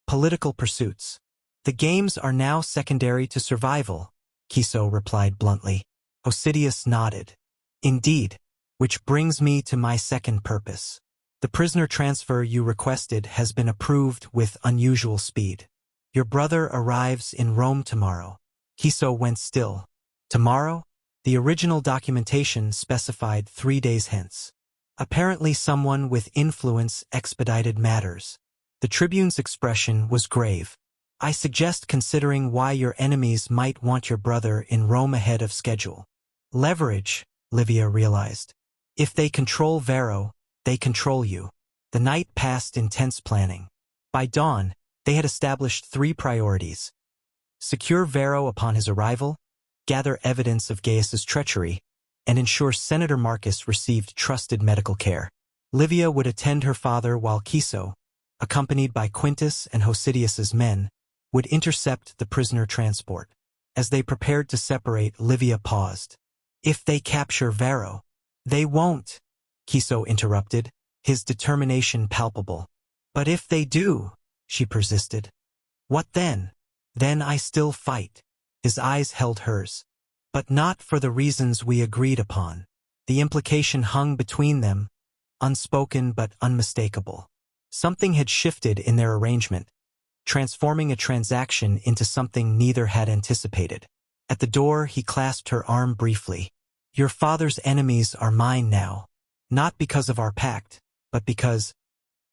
political pursuits. The games are now secondary to survival, Kiso replied bluntly. Hosidius nodded. Indeed, which brings me to my second purpose. The prisoner transfer you requested has been approved with unusual speed. Your brother arrives in Rome tomorrow. Kiso went still. Tomorrow? The original documentation specified 3 days hence. Apparently someone with influence expedited matters. The Tribune's expression was grave. I suggest considering why your enemies might want your brother in Rome ahead of schedule. Leverage, Livia realized. If they control Vero, they control you. The night passed in tense planning. By dawn, they had established 3 priorities. Secure Vero upon his arrival, gather evidence of Gaius's treachery, and ensure Senator Marcus received trusted medical care. Livia would attend her father while Kiso, accompanied by Quintus and Hosidius's men, would intercept the prisoner transport. As they prepared to separate, Livia paused. If they capture Vero, they won't, Kiso interrupted, his determination palpable. But if they do, she persisted. What then? Then I still fight. His eyes held hers. But not for the reasons we agreed upon. The implication hung between them, unspoken but unmistakable. Something had shifted in their arrangement, transforming a transaction into something neither had anticipated. At the door, he clasped her arm briefly. Your father's enemies are mine now, not because of our pact, but because...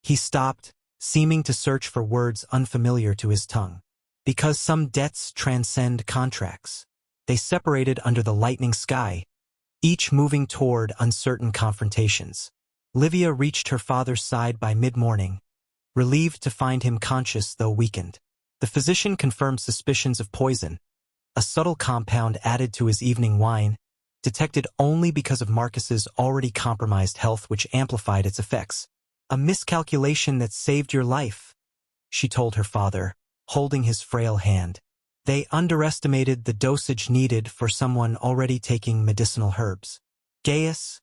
He stopped, seeming to search for words unfamiliar to his tongue. Because some debts transcend contracts. They separated under the lightning sky, each moving toward uncertain confrontations. Livia reached her father's side by mid-morning, relieved to find him conscious though weakened. The physician confirmed suspicions of poison, a subtle compound added to his evening wine, detected only because of Marcus's already compromised health, which amplified its effects. A miscalculation that saved your life, she told her father, holding his frail hand. They underestimated the dosage needed for someone already taking medicinal herbs. Gaius,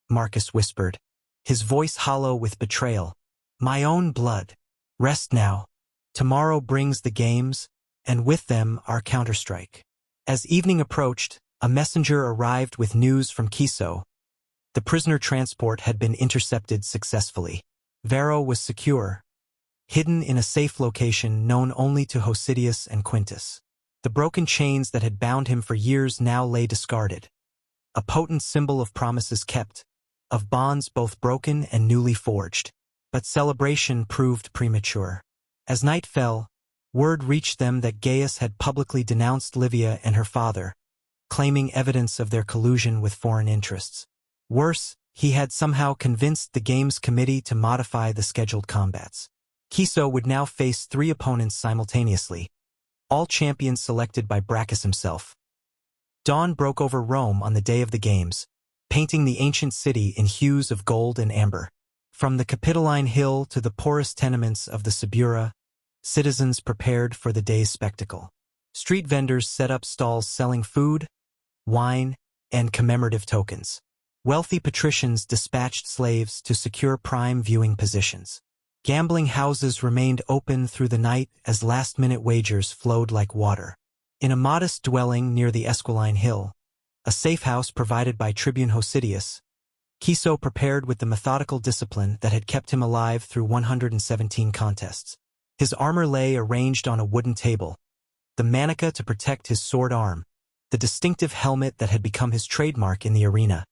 Marcus whispered, his voice hollow with betrayal. My own blood. Rest now. Tomorrow brings the games, and with them our counterstrike. As evening approached, a messenger arrived with news from Kiso. The prisoner transport had been intercepted successfully. Vero was secure, hidden in a safe location known only to Hosidius and Quintus. The broken chains that had bound him for years now lay discarded, a potent symbol of promises kept, of bonds both broken and newly forged. But celebration proved premature. As night fell, word reached them that Gaius had publicly denounced Livia and her father, claiming evidence of their collusion with foreign interests. Worse, he had somehow convinced the Games Committee to modify the scheduled combats. Kiso would now face 3 opponents simultaneously, all champions selected by Brachus himself. Dawn broke over Rome on the day of the games, painting the ancient city in hues of gold and amber. From the Capitoline Hill to the poorest tenements of the Subura, citizens prepared for the day's spectacle. Street vendors set up stalls selling food, wine, and commemorative tokens. Wealthy patricians dispatched slaves to secure prime viewing positions. Gambling houses remained open through the night as last-minute wagers flowed like water. In a modest dwelling near the Esquiline Hill, a safe house provided by Tribune Hosidius, Kiso prepared with the methodical discipline that had kept him alive through 117 contests. His armor lay arranged on a wooden table, the manica to protect his sword arm, the distinctive helmet that had become his trademark in the arena,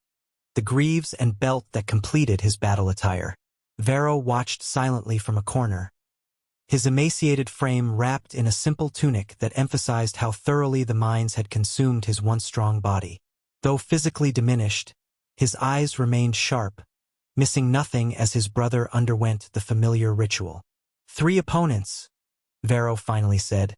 the greaves and belt that completed his battle attire. Vero watched silently from a corner, his emaciated frame wrapped in a simple tunic that emphasized how thoroughly the mines had consumed his once strong body. Though physically diminished, his eyes remained sharp, missing nothing as his brother underwent the familiar ritual. 3 opponents, Vero finally said,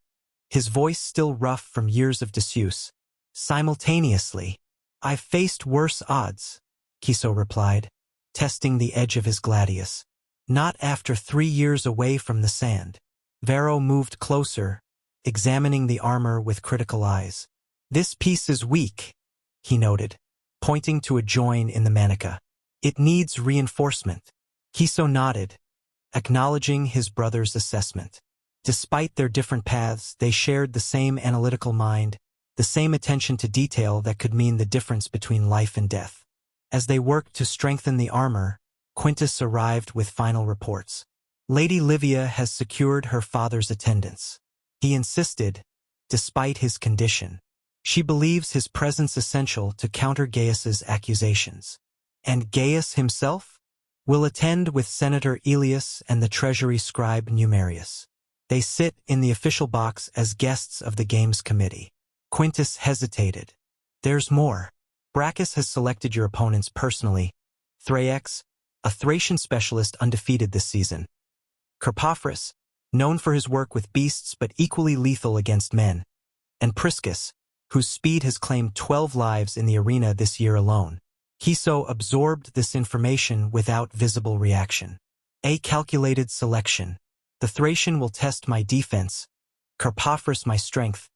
his voice still rough from years of disuse. Simultaneously. I've faced worse odds, Kiso replied. testing the edge of his gladius. Not after 3 years away from the sand. Varro moved closer, examining the armor with critical eyes. "This piece is weak," he noted, pointing to a join in the manica. "It needs reinforcement." Kiso nodded, acknowledging his brother's assessment. Despite their different paths, they shared the same analytical mind, the same attention to detail that could mean the difference between life and death. As they worked to strengthen the armor, Quintus arrived with final reports. "Lady Livia has secured her father's attendance," he insisted, despite his condition. "She believes his presence essential to counter Gaius's accusations." "And Gaius himself?" "Will attend with Senator Aelius and the Treasury scribe Numerius. They sit in the official box as guests of the Games Committee." Quintus hesitated. "There's more. Brachus has selected your opponents personally. Thraex, a Thracian specialist undefeated this season. Carpophorus, known for his work with beasts but equally lethal against men. And Priscus, whose speed has claimed 12 lives in the arena this year alone." Kiso absorbed this information without visible reaction. "A calculated selection. The Thracian will test my defense, Carpophorus my strength,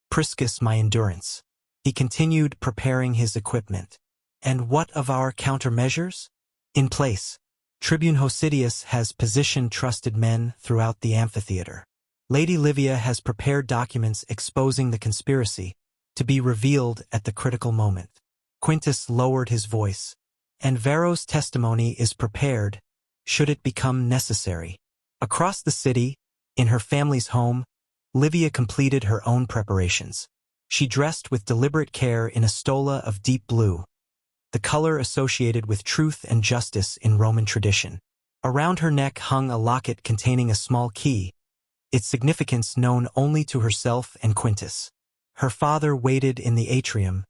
Priscus my endurance." He continued preparing his equipment. "And what of our countermeasures?" "In place. Tribune Hosidius has positioned trusted men throughout the amphitheater. Lady Livia has prepared documents exposing the conspiracy, to be revealed at the critical moment." Quintus lowered his voice. "And Varro's testimony is prepared, should it become necessary." Across the city, in her family's home, Livia completed her own preparations. She dressed with deliberate care in a stola of deep blue, the color associated with truth and justice in Roman tradition. Around her neck hung a locket containing a small key, its significance known only to herself and Quintus. Her father waited in the atrium,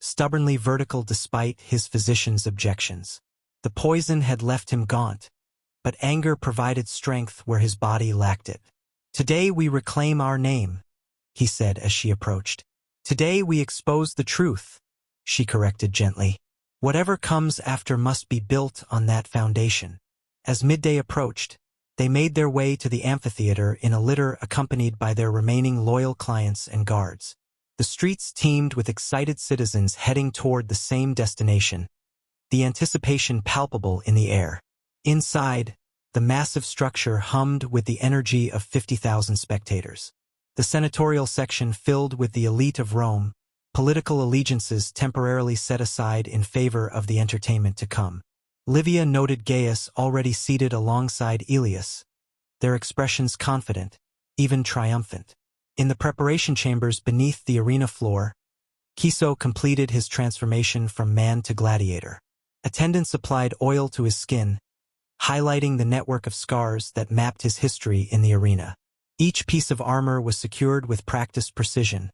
stubbornly vertical despite his physician's objections. The poison had left him gaunt, but anger provided strength where his body lacked it. "Today we reclaim our name," he said as she approached. "Today we expose the truth," she corrected gently. "Whatever comes after must be built on that foundation." As midday approached, they made their way to the amphitheater in a litter accompanied by their remaining loyal clients and guards. The streets teemed with excited citizens heading toward the same destination, the anticipation palpable in the air. Inside, the massive structure hummed with the energy of 50,000 spectators. The senatorial section filled with the elite of Rome, political allegiances temporarily set aside in favor of the entertainment to come. Livia noted Gaius already seated alongside Aelius, their expressions confident, even triumphant. In the preparation chambers beneath the arena floor, Kiso completed his transformation from man to gladiator. Attendants applied oil to his skin, highlighting the network of scars that mapped his history in the arena. Each piece of armor was secured with practiced precision,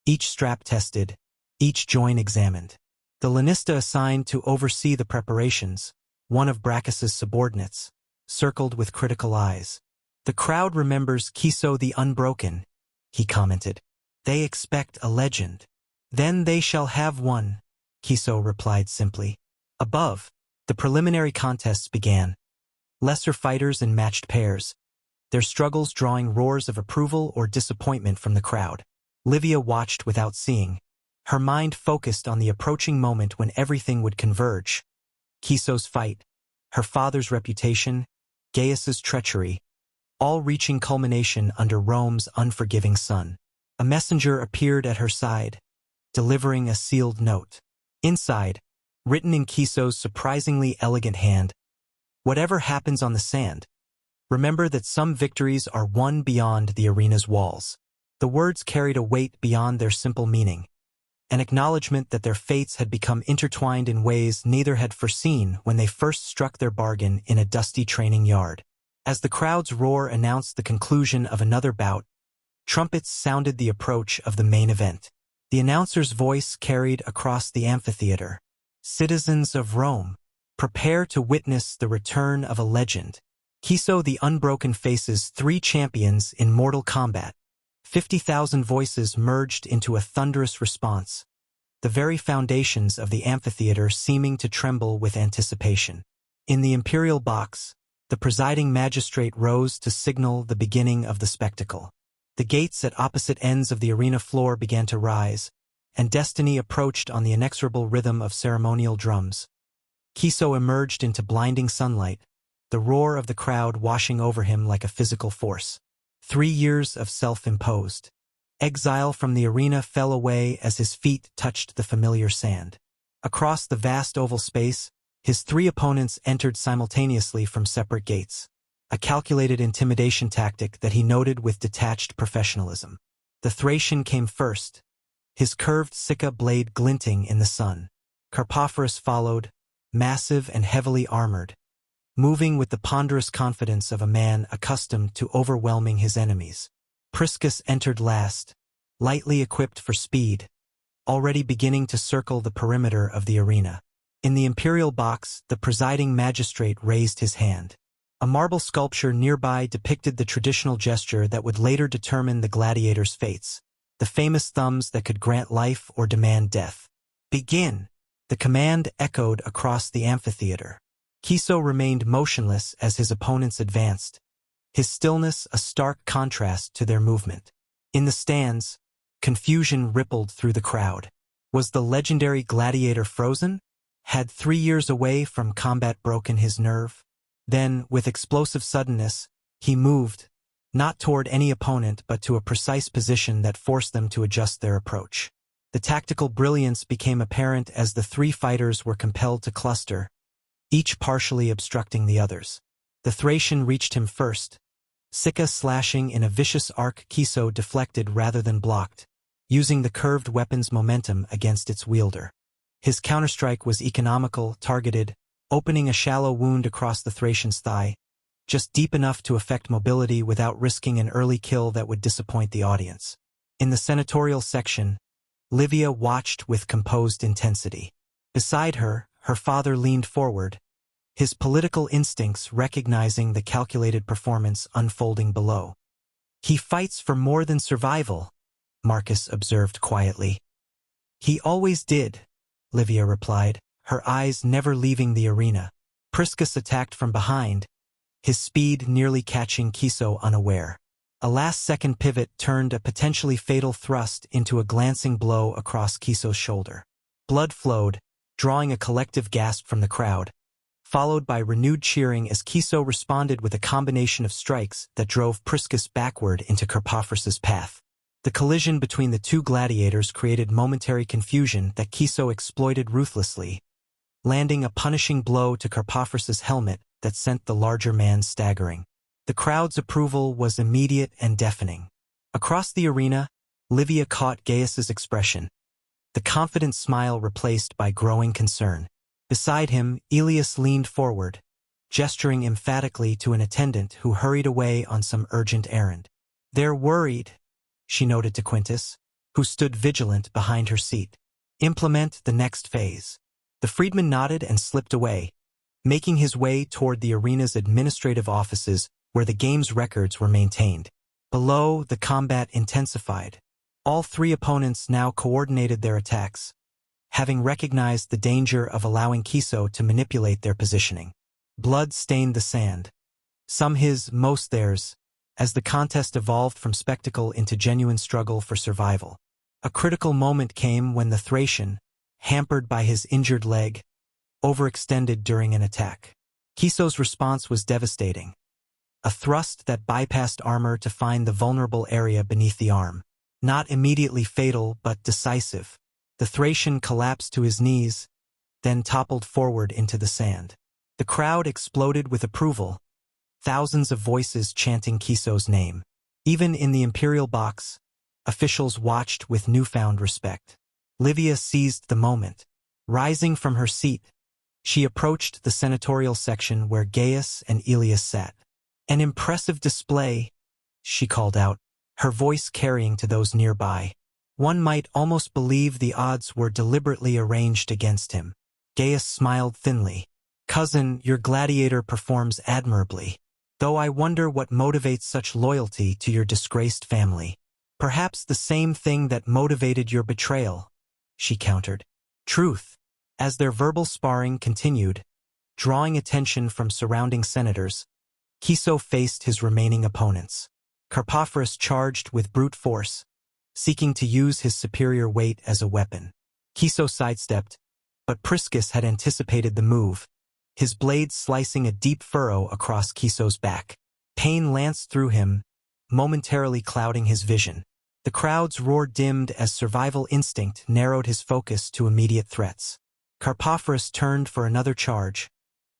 each strap tested, each joint examined. The lanista assigned to oversee the preparations, one of Brachus's subordinates, circled with critical eyes. "The crowd remembers Kiso the Unbroken," he commented. "They expect a legend." "Then they shall have one," Kiso replied simply. Above, the preliminary contests began. Lesser fighters in matched pairs, their struggles drawing roars of approval or disappointment from the crowd. Livia watched without seeing, her mind focused on the approaching moment when everything would converge. Kiso's fight, her father's reputation, Gaius's treachery, all reaching culmination under Rome's unforgiving sun. A messenger appeared at her side, delivering a sealed note. Inside, written in Kiso's surprisingly elegant hand, "Whatever happens on the sand, remember that some victories are won beyond the arena's walls." The words carried a weight beyond their simple meaning, an acknowledgement that their fates had become intertwined in ways neither had foreseen when they first struck their bargain in a dusty training yard. As the crowd's roar announced the conclusion of another bout, trumpets sounded the approach of the main event. The announcer's voice carried across the amphitheater. "Citizens of Rome, prepare to witness the return of a legend. Kiso the Unbroken faces 3 champions in mortal combat." 50,000 voices merged into a thunderous response, the very foundations of the amphitheater seeming to tremble with anticipation. In the imperial box, the presiding magistrate rose to signal the beginning of the spectacle. The gates at opposite ends of the arena floor began to rise, and destiny approached on the inexorable rhythm of ceremonial drums. Kiso emerged into blinding sunlight, the roar of the crowd washing over him like a physical force. 3 years of self-imposed exile from the arena fell away as his feet touched the familiar sand. Across the vast oval space, his 3 opponents entered simultaneously from separate gates, a calculated intimidation tactic that he noted with detached professionalism. The Thracian came first, his curved Sika blade glinting in the sun. Carpophorus followed, massive and heavily armored, moving with the ponderous confidence of a man accustomed to overwhelming his enemies. Priscus entered last, lightly equipped for speed, already beginning to circle the perimeter of the arena. In the imperial box, the presiding magistrate raised his hand. A marble sculpture nearby depicted the traditional gesture that would later determine the gladiator's fates, the famous thumbs that could grant life or demand death. Begin! The command echoed across the amphitheater. Kiso remained motionless as his opponents advanced, his stillness a stark contrast to their movement. In the stands, confusion rippled through the crowd. Was the legendary gladiator frozen? Had 3 years away from combat broken his nerve? Then, with explosive suddenness, he moved, not toward any opponent but to a precise position that forced them to adjust their approach. The tactical brilliance became apparent as the 3 fighters were compelled to cluster, each partially obstructing the others. The Thracian reached him first, Sika slashing in a vicious arc. Kiso deflected rather than blocked, using the curved weapon's momentum against its wielder. His counterstrike was economical, targeted, opening a shallow wound across the Thracian's thigh, just deep enough to affect mobility without risking an early kill that would disappoint the audience. In the senatorial section, Livia watched with composed intensity. Beside her, her father leaned forward, his political instincts recognizing the calculated performance unfolding below. "He fights for more than survival," Marcus observed quietly. "He always did," Livia replied, her eyes never leaving the arena. Priscus attacked from behind, his speed nearly catching Kiso unaware. A last-second pivot turned a potentially fatal thrust into a glancing blow across Kiso's shoulder. Blood flowed, drawing a collective gasp from the crowd, followed by renewed cheering as Kiso responded with a combination of strikes that drove Priscus backward into Carpophorus's path. The collision between the 2 gladiators created momentary confusion that Kiso exploited ruthlessly, landing a punishing blow to Carpophorus's helmet that sent the larger man staggering. The crowd's approval was immediate and deafening. Across the arena, Livia caught Gaius's expression, the confident smile replaced by growing concern. Beside him, Elias leaned forward, gesturing emphatically to an attendant who hurried away on some urgent errand. "They're worried," she noted to Quintus, who stood vigilant behind her seat. "Implement the next phase." The freedman nodded and slipped away, making his way toward the arena's administrative offices where the game's records were maintained. Below, the combat intensified. All 3 opponents now coordinated their attacks, having recognized the danger of allowing Kiso to manipulate their positioning. Blood stained the sand, some his, most theirs, as the contest evolved from spectacle into genuine struggle for survival. A critical moment came when the Thracian, hampered by his injured leg, overextended during an attack. Kiso's response was devastating, a thrust that bypassed armor to find the vulnerable area beneath the arm. Not immediately fatal, but decisive. The Thracian collapsed to his knees, then toppled forward into the sand. The crowd exploded with approval, thousands of voices chanting Kiso's name. Even in the imperial box, officials watched with newfound respect. Livia seized the moment. Rising from her seat, she approached the senatorial section where Gaius and Elias sat. "An impressive display," she called out, her voice carrying to those nearby. One might almost believe the odds were deliberately arranged against him. Gaius smiled thinly. "Cousin, your gladiator performs admirably. Though I wonder what motivates such loyalty to your disgraced family." "Perhaps the same thing that motivated your betrayal," she countered. "Truth." As their verbal sparring continued, Drawing attention from surrounding senators, Kiso faced his remaining opponents. Carpophorus charged with brute force, seeking to use his superior weight as a weapon. Kiso sidestepped, but Priscus had anticipated the move, his blade slicing a deep furrow across Kiso's back. Pain lanced through him, momentarily clouding his vision. The crowd's roar dimmed as survival instinct narrowed his focus to immediate threats. Carpophorus turned for another charge,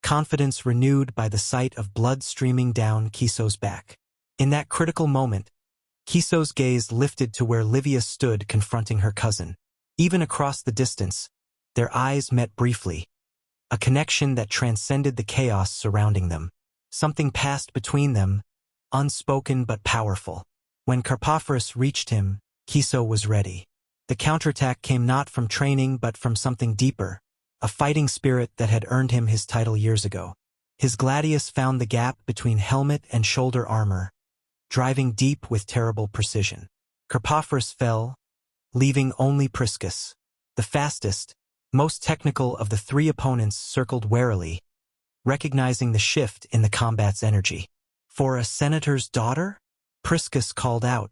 confidence renewed by the sight of blood streaming down Kiso's back. In that critical moment, Kiso's gaze lifted to where Livia stood confronting her cousin. Even across the distance, their eyes met briefly, a connection that transcended the chaos surrounding them. Something passed between them, unspoken but powerful. When Carpophorus reached him, Kiso was ready. The counterattack came not from training but from something deeper, a fighting spirit that had earned him his title years ago. His gladius found the gap between helmet and shoulder armor, driving deep with terrible precision. Carpophorus fell, leaving only Priscus. The fastest, most technical of the three opponents circled warily, recognizing the shift in the combat's energy. "For a senator's daughter?" Priscus called out,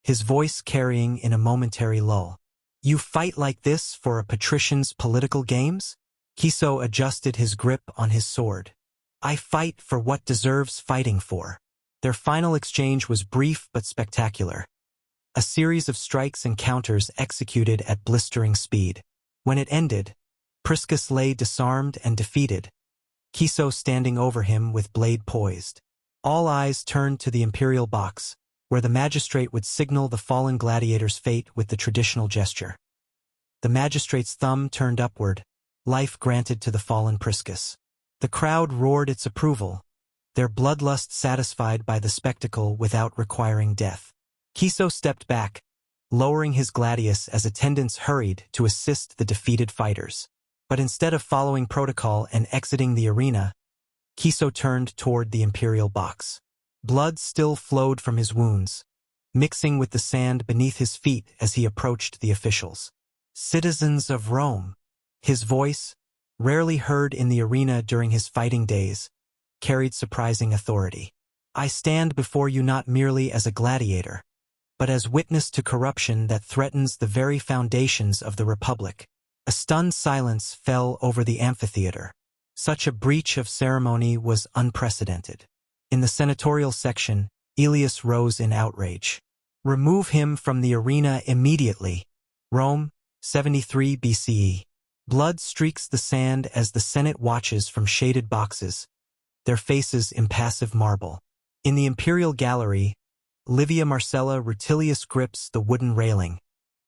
his voice carrying in a momentary lull. "You fight like this for a patrician's political games?" Kiso adjusted his grip on his sword. "I fight for what deserves fighting for." Their final exchange was brief but spectacular, a series of strikes and counters executed at blistering speed. When it ended, Priscus lay disarmed and defeated, Kiso standing over him with blade poised. All eyes turned to the imperial box, where the magistrate would signal the fallen gladiator's fate with the traditional gesture. The magistrate's thumb turned upward, life granted to the fallen Priscus. The crowd roared its approval, their bloodlust satisfied by the spectacle without requiring death. Kiso stepped back, lowering his gladius as attendants hurried to assist the defeated fighters. But instead of following protocol and exiting the arena, Kiso turned toward the imperial box. Blood still flowed from his wounds, mixing with the sand beneath his feet as he approached the officials. "Citizens of Rome," his voice, rarely heard in the arena during his fighting days, carried surprising authority. "I stand before you not merely as a gladiator, but as witness to corruption that threatens the very foundations of the Republic." A stunned silence fell over the amphitheater. Such a breach of ceremony was unprecedented. In the senatorial section, Aelius rose in outrage. "Remove him from the arena immediately." Rome, 73 BCE. Blood streaks the sand as the Senate watches from shaded boxes, their faces impassive marble. In the imperial gallery, Livia Marcella Rutilius grips the wooden railing,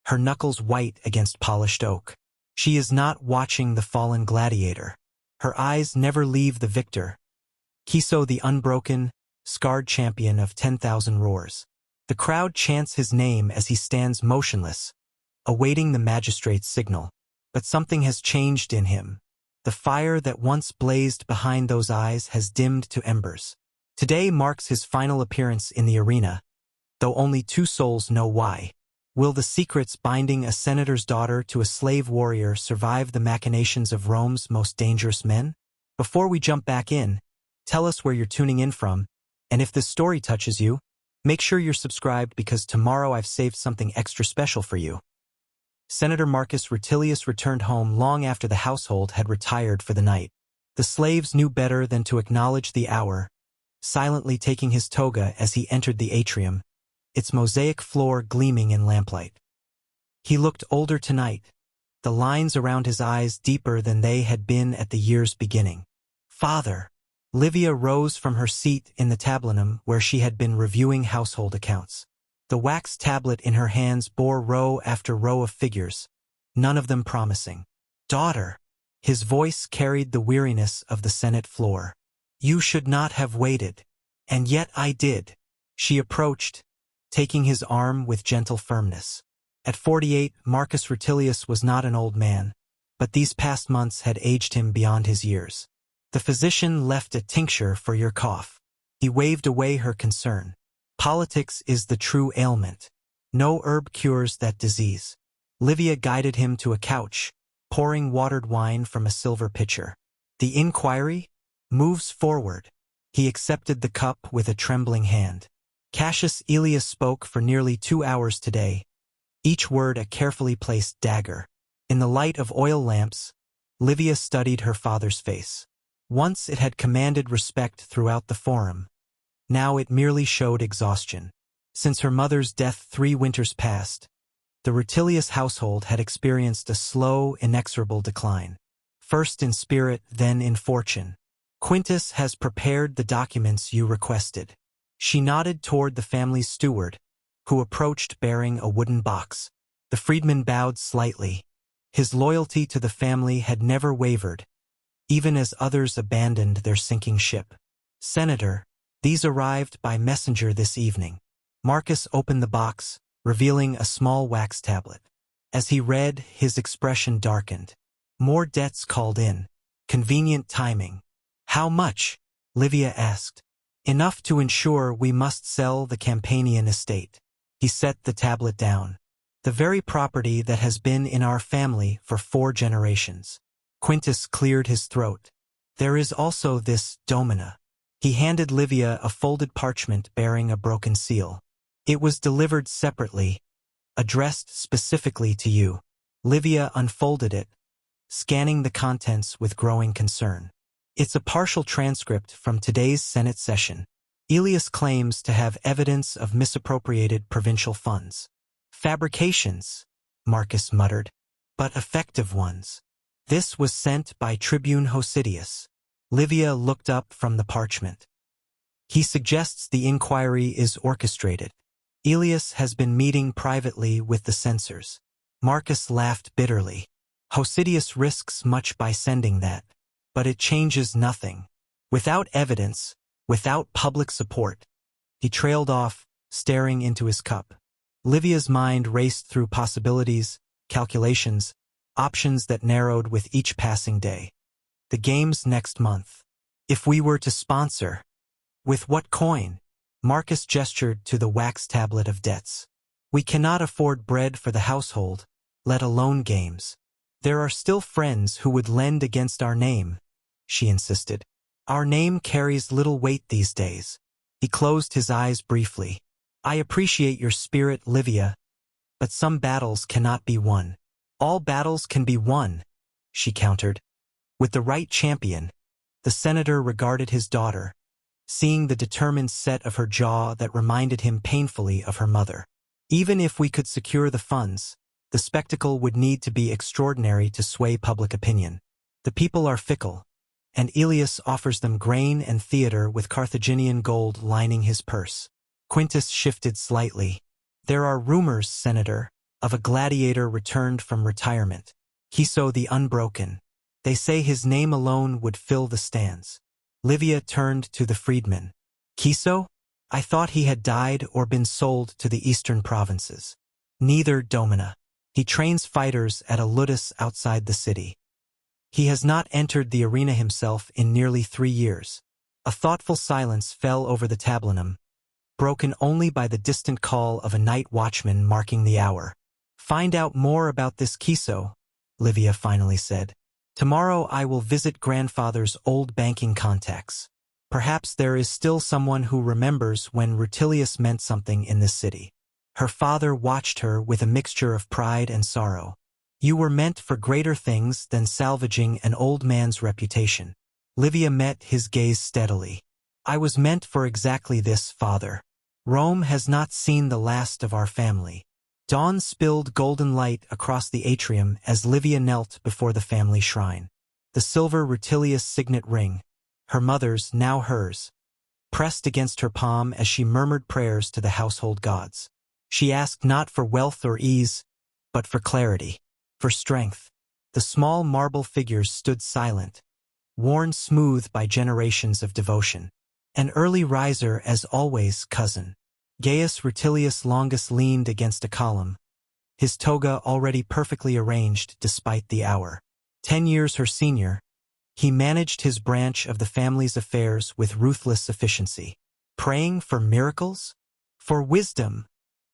her knuckles white against polished oak. She is not watching the fallen gladiator. Her eyes never leave the victor, Kiso the unbroken, scarred champion of 10,000 roars. The crowd chants his name as he stands motionless, awaiting the magistrate's signal. But something has changed in him. The fire that once blazed behind those eyes has dimmed to embers. Today marks his final appearance in the arena, though only two souls know why. Will the secrets binding a senator's daughter to a slave warrior survive the machinations of Rome's most dangerous men? Before we jump back in, tell us where you're tuning in from, and if this story touches you, make sure you're subscribed because tomorrow I've saved something extra special for you. Senator Marcus Rutilius returned home long after the household had retired for the night. The slaves knew better than to acknowledge the hour, silently taking his toga as he entered the atrium, its mosaic floor gleaming in lamplight. He looked older tonight, the lines around his eyes deeper than they had been at the year's beginning. "Father!" Livia rose from her seat in the tablinum where she had been reviewing household accounts. The wax tablet in her hands bore row after row of figures, none of them promising. "Daughter!" His voice carried the weariness of the Senate floor. "You should not have waited. And yet I did." She approached, taking his arm with gentle firmness. At 48, Marcus Rutilius was not an old man, but these past months had aged him beyond his years. "The physician left a tincture for your cough." He waved away her concern. "Politics is the true ailment. No herb cures that disease." Livia guided him to a couch, pouring watered wine from a silver pitcher. The inquiry moves forward. He accepted the cup with a trembling hand. Cassius Aelius spoke for nearly 2 hours today, each word a carefully placed dagger. In the light of oil lamps, Livia studied her father's face. Once it had commanded respect throughout the forum. Now it merely showed exhaustion. Since her mother's death 3 winters past, the Rutilius household had experienced a slow, inexorable decline. First in spirit, then in fortune. Quintus has prepared the documents you requested. She nodded toward the family's steward, who approached bearing a wooden box. The freedman bowed slightly. His loyalty to the family had never wavered, even as others abandoned their sinking ship. Senator, these arrived by messenger this evening. Marcus opened the box, revealing a small wax tablet. As he read, his expression darkened. More debts called in. Convenient timing. How much? Livia asked. Enough to ensure we must sell the Campanian estate. He set the tablet down. The very property that has been in our family for 4 generations. Quintus cleared his throat. There is also this domina. He handed Livia a folded parchment bearing a broken seal. It was delivered separately, addressed specifically to you. Livia unfolded it, scanning the contents with growing concern. It's a partial transcript from today's Senate session. Aelius claims to have evidence of misappropriated provincial funds. Fabrications, Marcus muttered, but effective ones. This was sent by Tribune Hosidius. Livia looked up from the parchment. He suggests the inquiry is orchestrated. Aelius has been meeting privately with the censors. Marcus laughed bitterly. Hosidius risks much by sending that. But it changes nothing. Without evidence, without public support. He trailed off, staring into his cup. Livia's mind raced through possibilities, calculations, options that narrowed with each passing day. The games next month. If we were to sponsor. With what coin? Marcus gestured to the wax tablet of debts. We cannot afford bread for the household, let alone games. There are still friends who would lend against our name, she insisted. Our name carries little weight these days. He closed his eyes briefly. I appreciate your spirit, Livia, but some battles cannot be won. All battles can be won, she countered. With the right champion. The senator regarded his daughter, seeing the determined set of her jaw that reminded him painfully of her mother. Even if we could secure the funds, the spectacle would need to be extraordinary to sway public opinion. The people are fickle, and Aelius offers them grain and theater with Carthaginian gold lining his purse. Quintus shifted slightly. There are rumors, Senator, of a gladiator returned from retirement. Kiso the Unbroken. They say his name alone would fill the stands. Livia turned to the freedman. Kiso? I thought he had died or been sold to the eastern provinces. Neither, Domina. He trains fighters at a ludus outside the city. He has not entered the arena himself in nearly 3 years. A thoughtful silence fell over the tablinum, broken only by the distant call of a night watchman marking the hour. Find out more about this Kiso, Livia finally said. Tomorrow I will visit grandfather's old banking contacts. Perhaps there is still someone who remembers when Rutilius meant something in this city. Her father watched her with a mixture of pride and sorrow. You were meant for greater things than salvaging an old man's reputation. Livia met his gaze steadily. I was meant for exactly this, father. Rome has not seen the last of our family. Dawn spilled golden light across the atrium as Livia knelt before the family shrine. The silver Rutilius signet ring, her mother's, now hers, pressed against her palm as she murmured prayers to the household gods. She asked not for wealth or ease, but for clarity, for strength. The small marble figures stood silent, worn smooth by generations of devotion. An early riser as always, cousin. Gaius Rutilius Longus leaned against a column, his toga already perfectly arranged despite the hour. 10 years her senior, he managed his branch of the family's affairs with ruthless efficiency. Praying for miracles? For wisdom,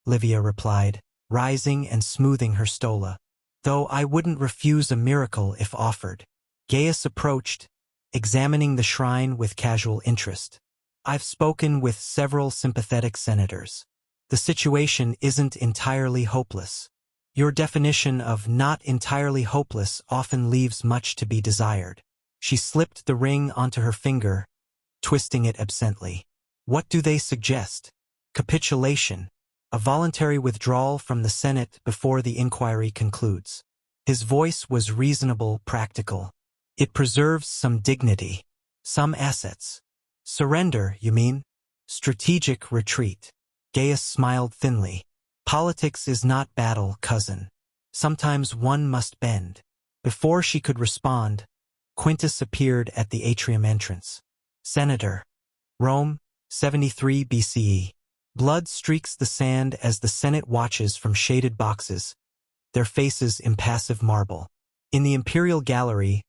Livia replied, rising and smoothing her stola. Though I wouldn't refuse a miracle if offered. Gaius approached, examining the shrine with casual interest. I've spoken with several sympathetic senators. The situation isn't entirely hopeless. Your definition of not entirely hopeless often leaves much to be desired. She slipped the ring onto her finger, twisting it absently. What do they suggest? Capitulation, a voluntary withdrawal from the Senate before the inquiry concludes. His voice was reasonable, practical. It preserves some dignity, some assets. Surrender, you mean? Strategic retreat. Gaius smiled thinly. Politics is not battle, cousin. Sometimes one must bend. Before she could respond, Quintus appeared at the atrium entrance. Senator. Rome, 73 BCE. Blood streaks the sand as the Senate watches from shaded boxes, their faces impassive marble. In the imperial gallery,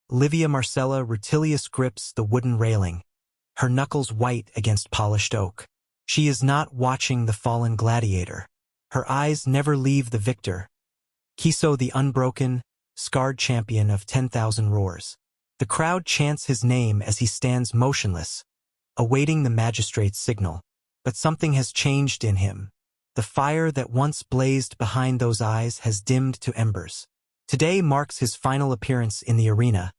Livia Marcella Rutilius grips the wooden railing, her knuckles white against polished oak. She is not watching the fallen gladiator. Her eyes never leave the victor, Kiso the unbroken, scarred champion of 10,000 roars. The crowd chants his name as he stands motionless, awaiting the magistrate's signal. But something has changed in him. The fire that once blazed behind those eyes has dimmed to embers. Today marks his final appearance in the arena,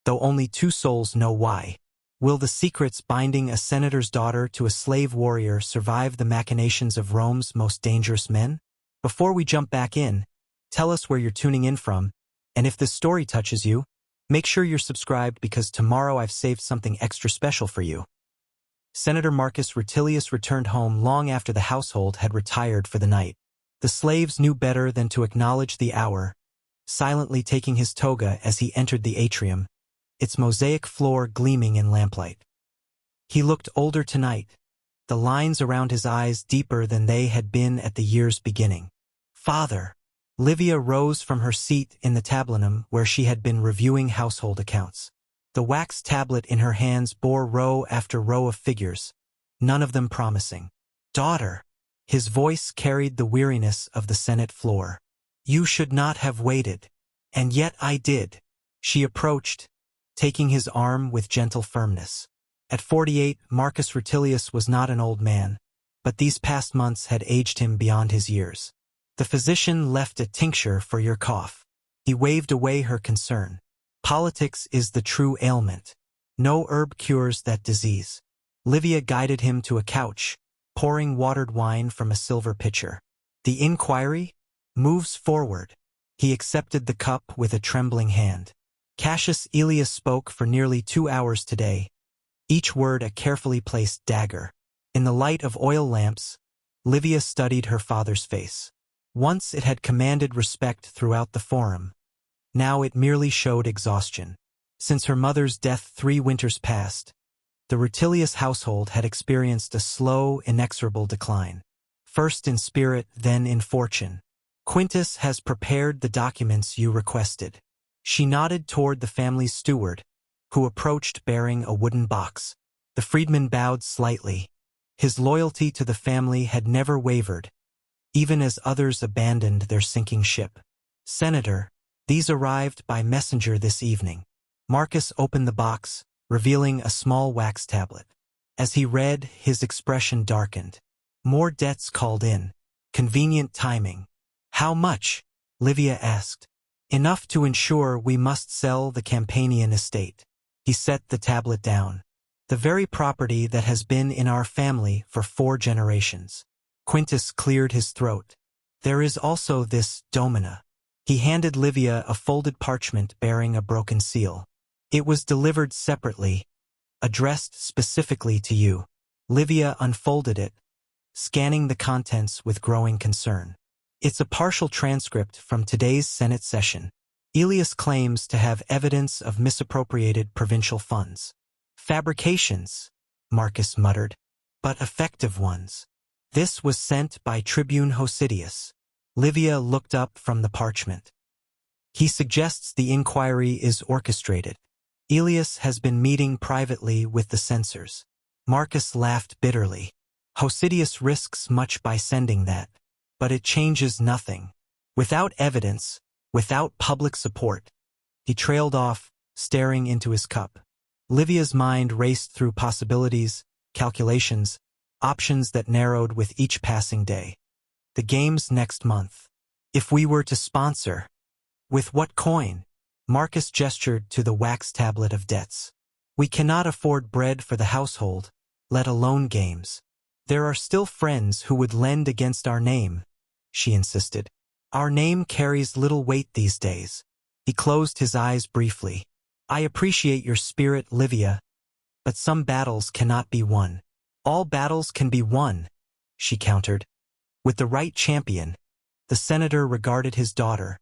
though only 2 souls know why. Will the secrets binding a senator's daughter to a slave warrior survive the machinations of Rome's most dangerous men? Before we jump back in, tell us where you're tuning in from, and if this story touches you, make sure you're subscribed because tomorrow I've saved something extra special for you. Senator Marcus Rutilius returned home long after the household had retired for the night. The slaves knew better than to acknowledge the hour, silently taking his toga as he entered the atrium, its mosaic floor gleaming in lamplight. He looked older tonight, the lines around his eyes deeper than they had been at the year's beginning. Father! Livia rose from her seat in the tablinum where she had been reviewing household accounts. The wax tablet in her hands bore row after row of figures, none of them promising. Daughter! His voice carried the weariness of the Senate floor. You should not have waited. And yet I did. She approached, taking his arm with gentle firmness. At 48, Marcus Rutilius was not an old man, but these past months had aged him beyond his years. The physician left a tincture for your cough. He waved away her concern. Politics is the true ailment. No herb cures that disease. Livia guided him to a couch, pouring watered wine from a silver pitcher. The inquiry moves forward. He accepted the cup with a trembling hand. Cassius Aelius spoke for nearly 2 hours today, each word a carefully placed dagger. In the light of oil lamps, Livia studied her father's face. Once it had commanded respect throughout the forum. Now it merely showed exhaustion. Since her mother's death 3 winters past, the Rutilius household had experienced a slow, inexorable decline. First in spirit, then in fortune. Quintus has prepared the documents you requested. She nodded toward the family's steward, who approached bearing a wooden box. The freedman bowed slightly. His loyalty to the family had never wavered, even as others abandoned their sinking ship. Senator, these arrived by messenger this evening. Marcus opened the box, revealing a small wax tablet. As he read, his expression darkened. More debts called in. Convenient timing. How much? Livia asked. Enough to ensure we must sell the Campanian estate. He set the tablet down. The very property that has been in our family for 4 generations. Quintus cleared his throat. There is also this domina. He handed Livia a folded parchment bearing a broken seal. It was delivered separately, addressed specifically to you. Livia unfolded it, scanning the contents with growing concern. It's a partial transcript from today's Senate session. Aelius claims to have evidence of misappropriated provincial funds. Fabrications, Marcus muttered, but effective ones. This was sent by Tribune Hosidius. Livia looked up from the parchment. He suggests the inquiry is orchestrated. Aelius has been meeting privately with the censors. Marcus laughed bitterly. Hosidius risks much by sending that, but it changes nothing. Without evidence, without public support. He trailed off, staring into his cup. Livia's mind raced through possibilities, calculations, options that narrowed with each passing day. The games next month. If we were to sponsor, with what coin? Marcus gestured to the wax tablet of debts. We cannot afford bread for the household, let alone games. There are still friends who would lend against our name, she insisted. Our name carries little weight these days. He closed his eyes briefly. I appreciate your spirit, Livia, but some battles cannot be won. All battles can be won, she countered. With the right champion. The senator regarded his daughter,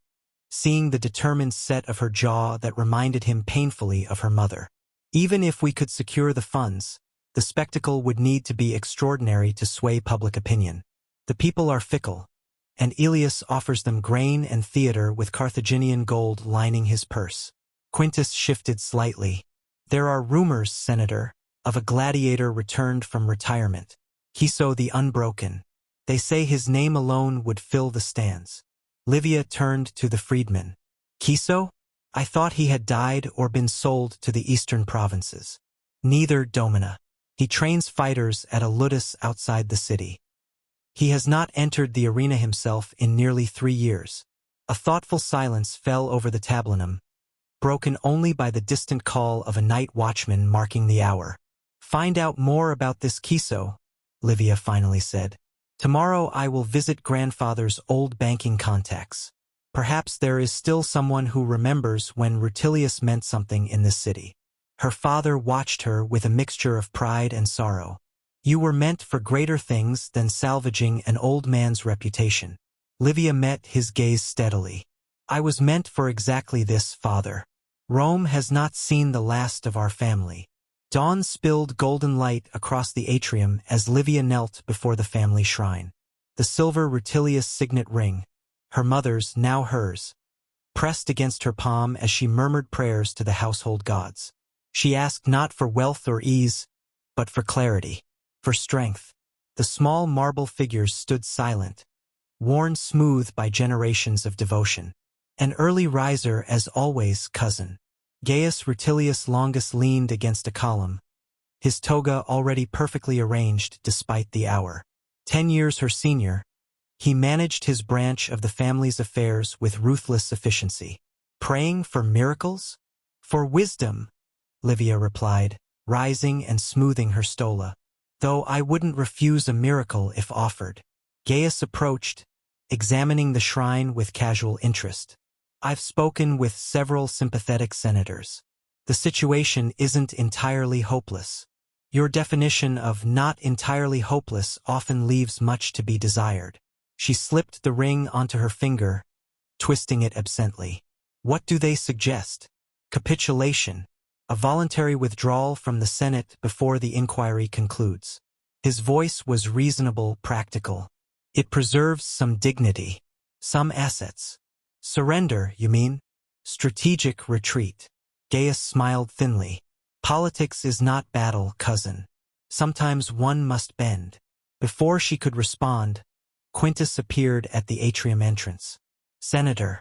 seeing the determined set of her jaw that reminded him painfully of her mother. Even if we could secure the funds, the spectacle would need to be extraordinary to sway public opinion. The people are fickle, and Elias offers them grain and theater with Carthaginian gold lining his purse. Quintus shifted slightly. There are rumors, Senator, of a gladiator returned from retirement. Kiso the Unbroken. They say his name alone would fill the stands. Livia turned to the freedman. Kiso? I thought he had died or been sold to the eastern provinces. Neither, Domina. He trains fighters at a ludus outside the city. He has not entered the arena himself in nearly 3 years. A thoughtful silence fell over the tablinum, broken only by the distant call of a night watchman marking the hour. Find out more about this Kiso, Livia finally said. Tomorrow I will visit grandfather's old banking contacts. Perhaps there is still someone who remembers when Rutilius meant something in this city. Her father watched her with a mixture of pride and sorrow. You were meant for greater things than salvaging an old man's reputation. Livia met his gaze steadily. I was meant for exactly this, father. Rome has not seen the last of our family. Dawn spilled golden light across the atrium as Livia knelt before the family shrine. The silver Rutilius signet ring, her mother's, now hers, pressed against her palm as she murmured prayers to the household gods. She asked not for wealth or ease, but for clarity, for strength. The small marble figures stood silent, worn smooth by generations of devotion. An early riser as always, cousin. Gaius Rutilius Longus leaned against a column, his toga already perfectly arranged despite the hour. 10 years her senior, he managed his branch of the family's affairs with ruthless efficiency. Praying for miracles? For wisdom, Livia replied, rising and smoothing her stola. Though I wouldn't refuse a miracle if offered. Gaius approached, examining the shrine with casual interest. I've spoken with several sympathetic senators. The situation isn't entirely hopeless. Your definition of not entirely hopeless often leaves much to be desired. She slipped the ring onto her finger, twisting it absently. What do they suggest? Capitulation. A voluntary withdrawal from the Senate before the inquiry concludes. His voice was reasonable, practical. It preserves some dignity, some assets. Surrender, you mean? Strategic retreat. Gaius smiled thinly. Politics is not battle, cousin. Sometimes one must bend. Before she could respond, Quintus appeared at the atrium entrance. Senator,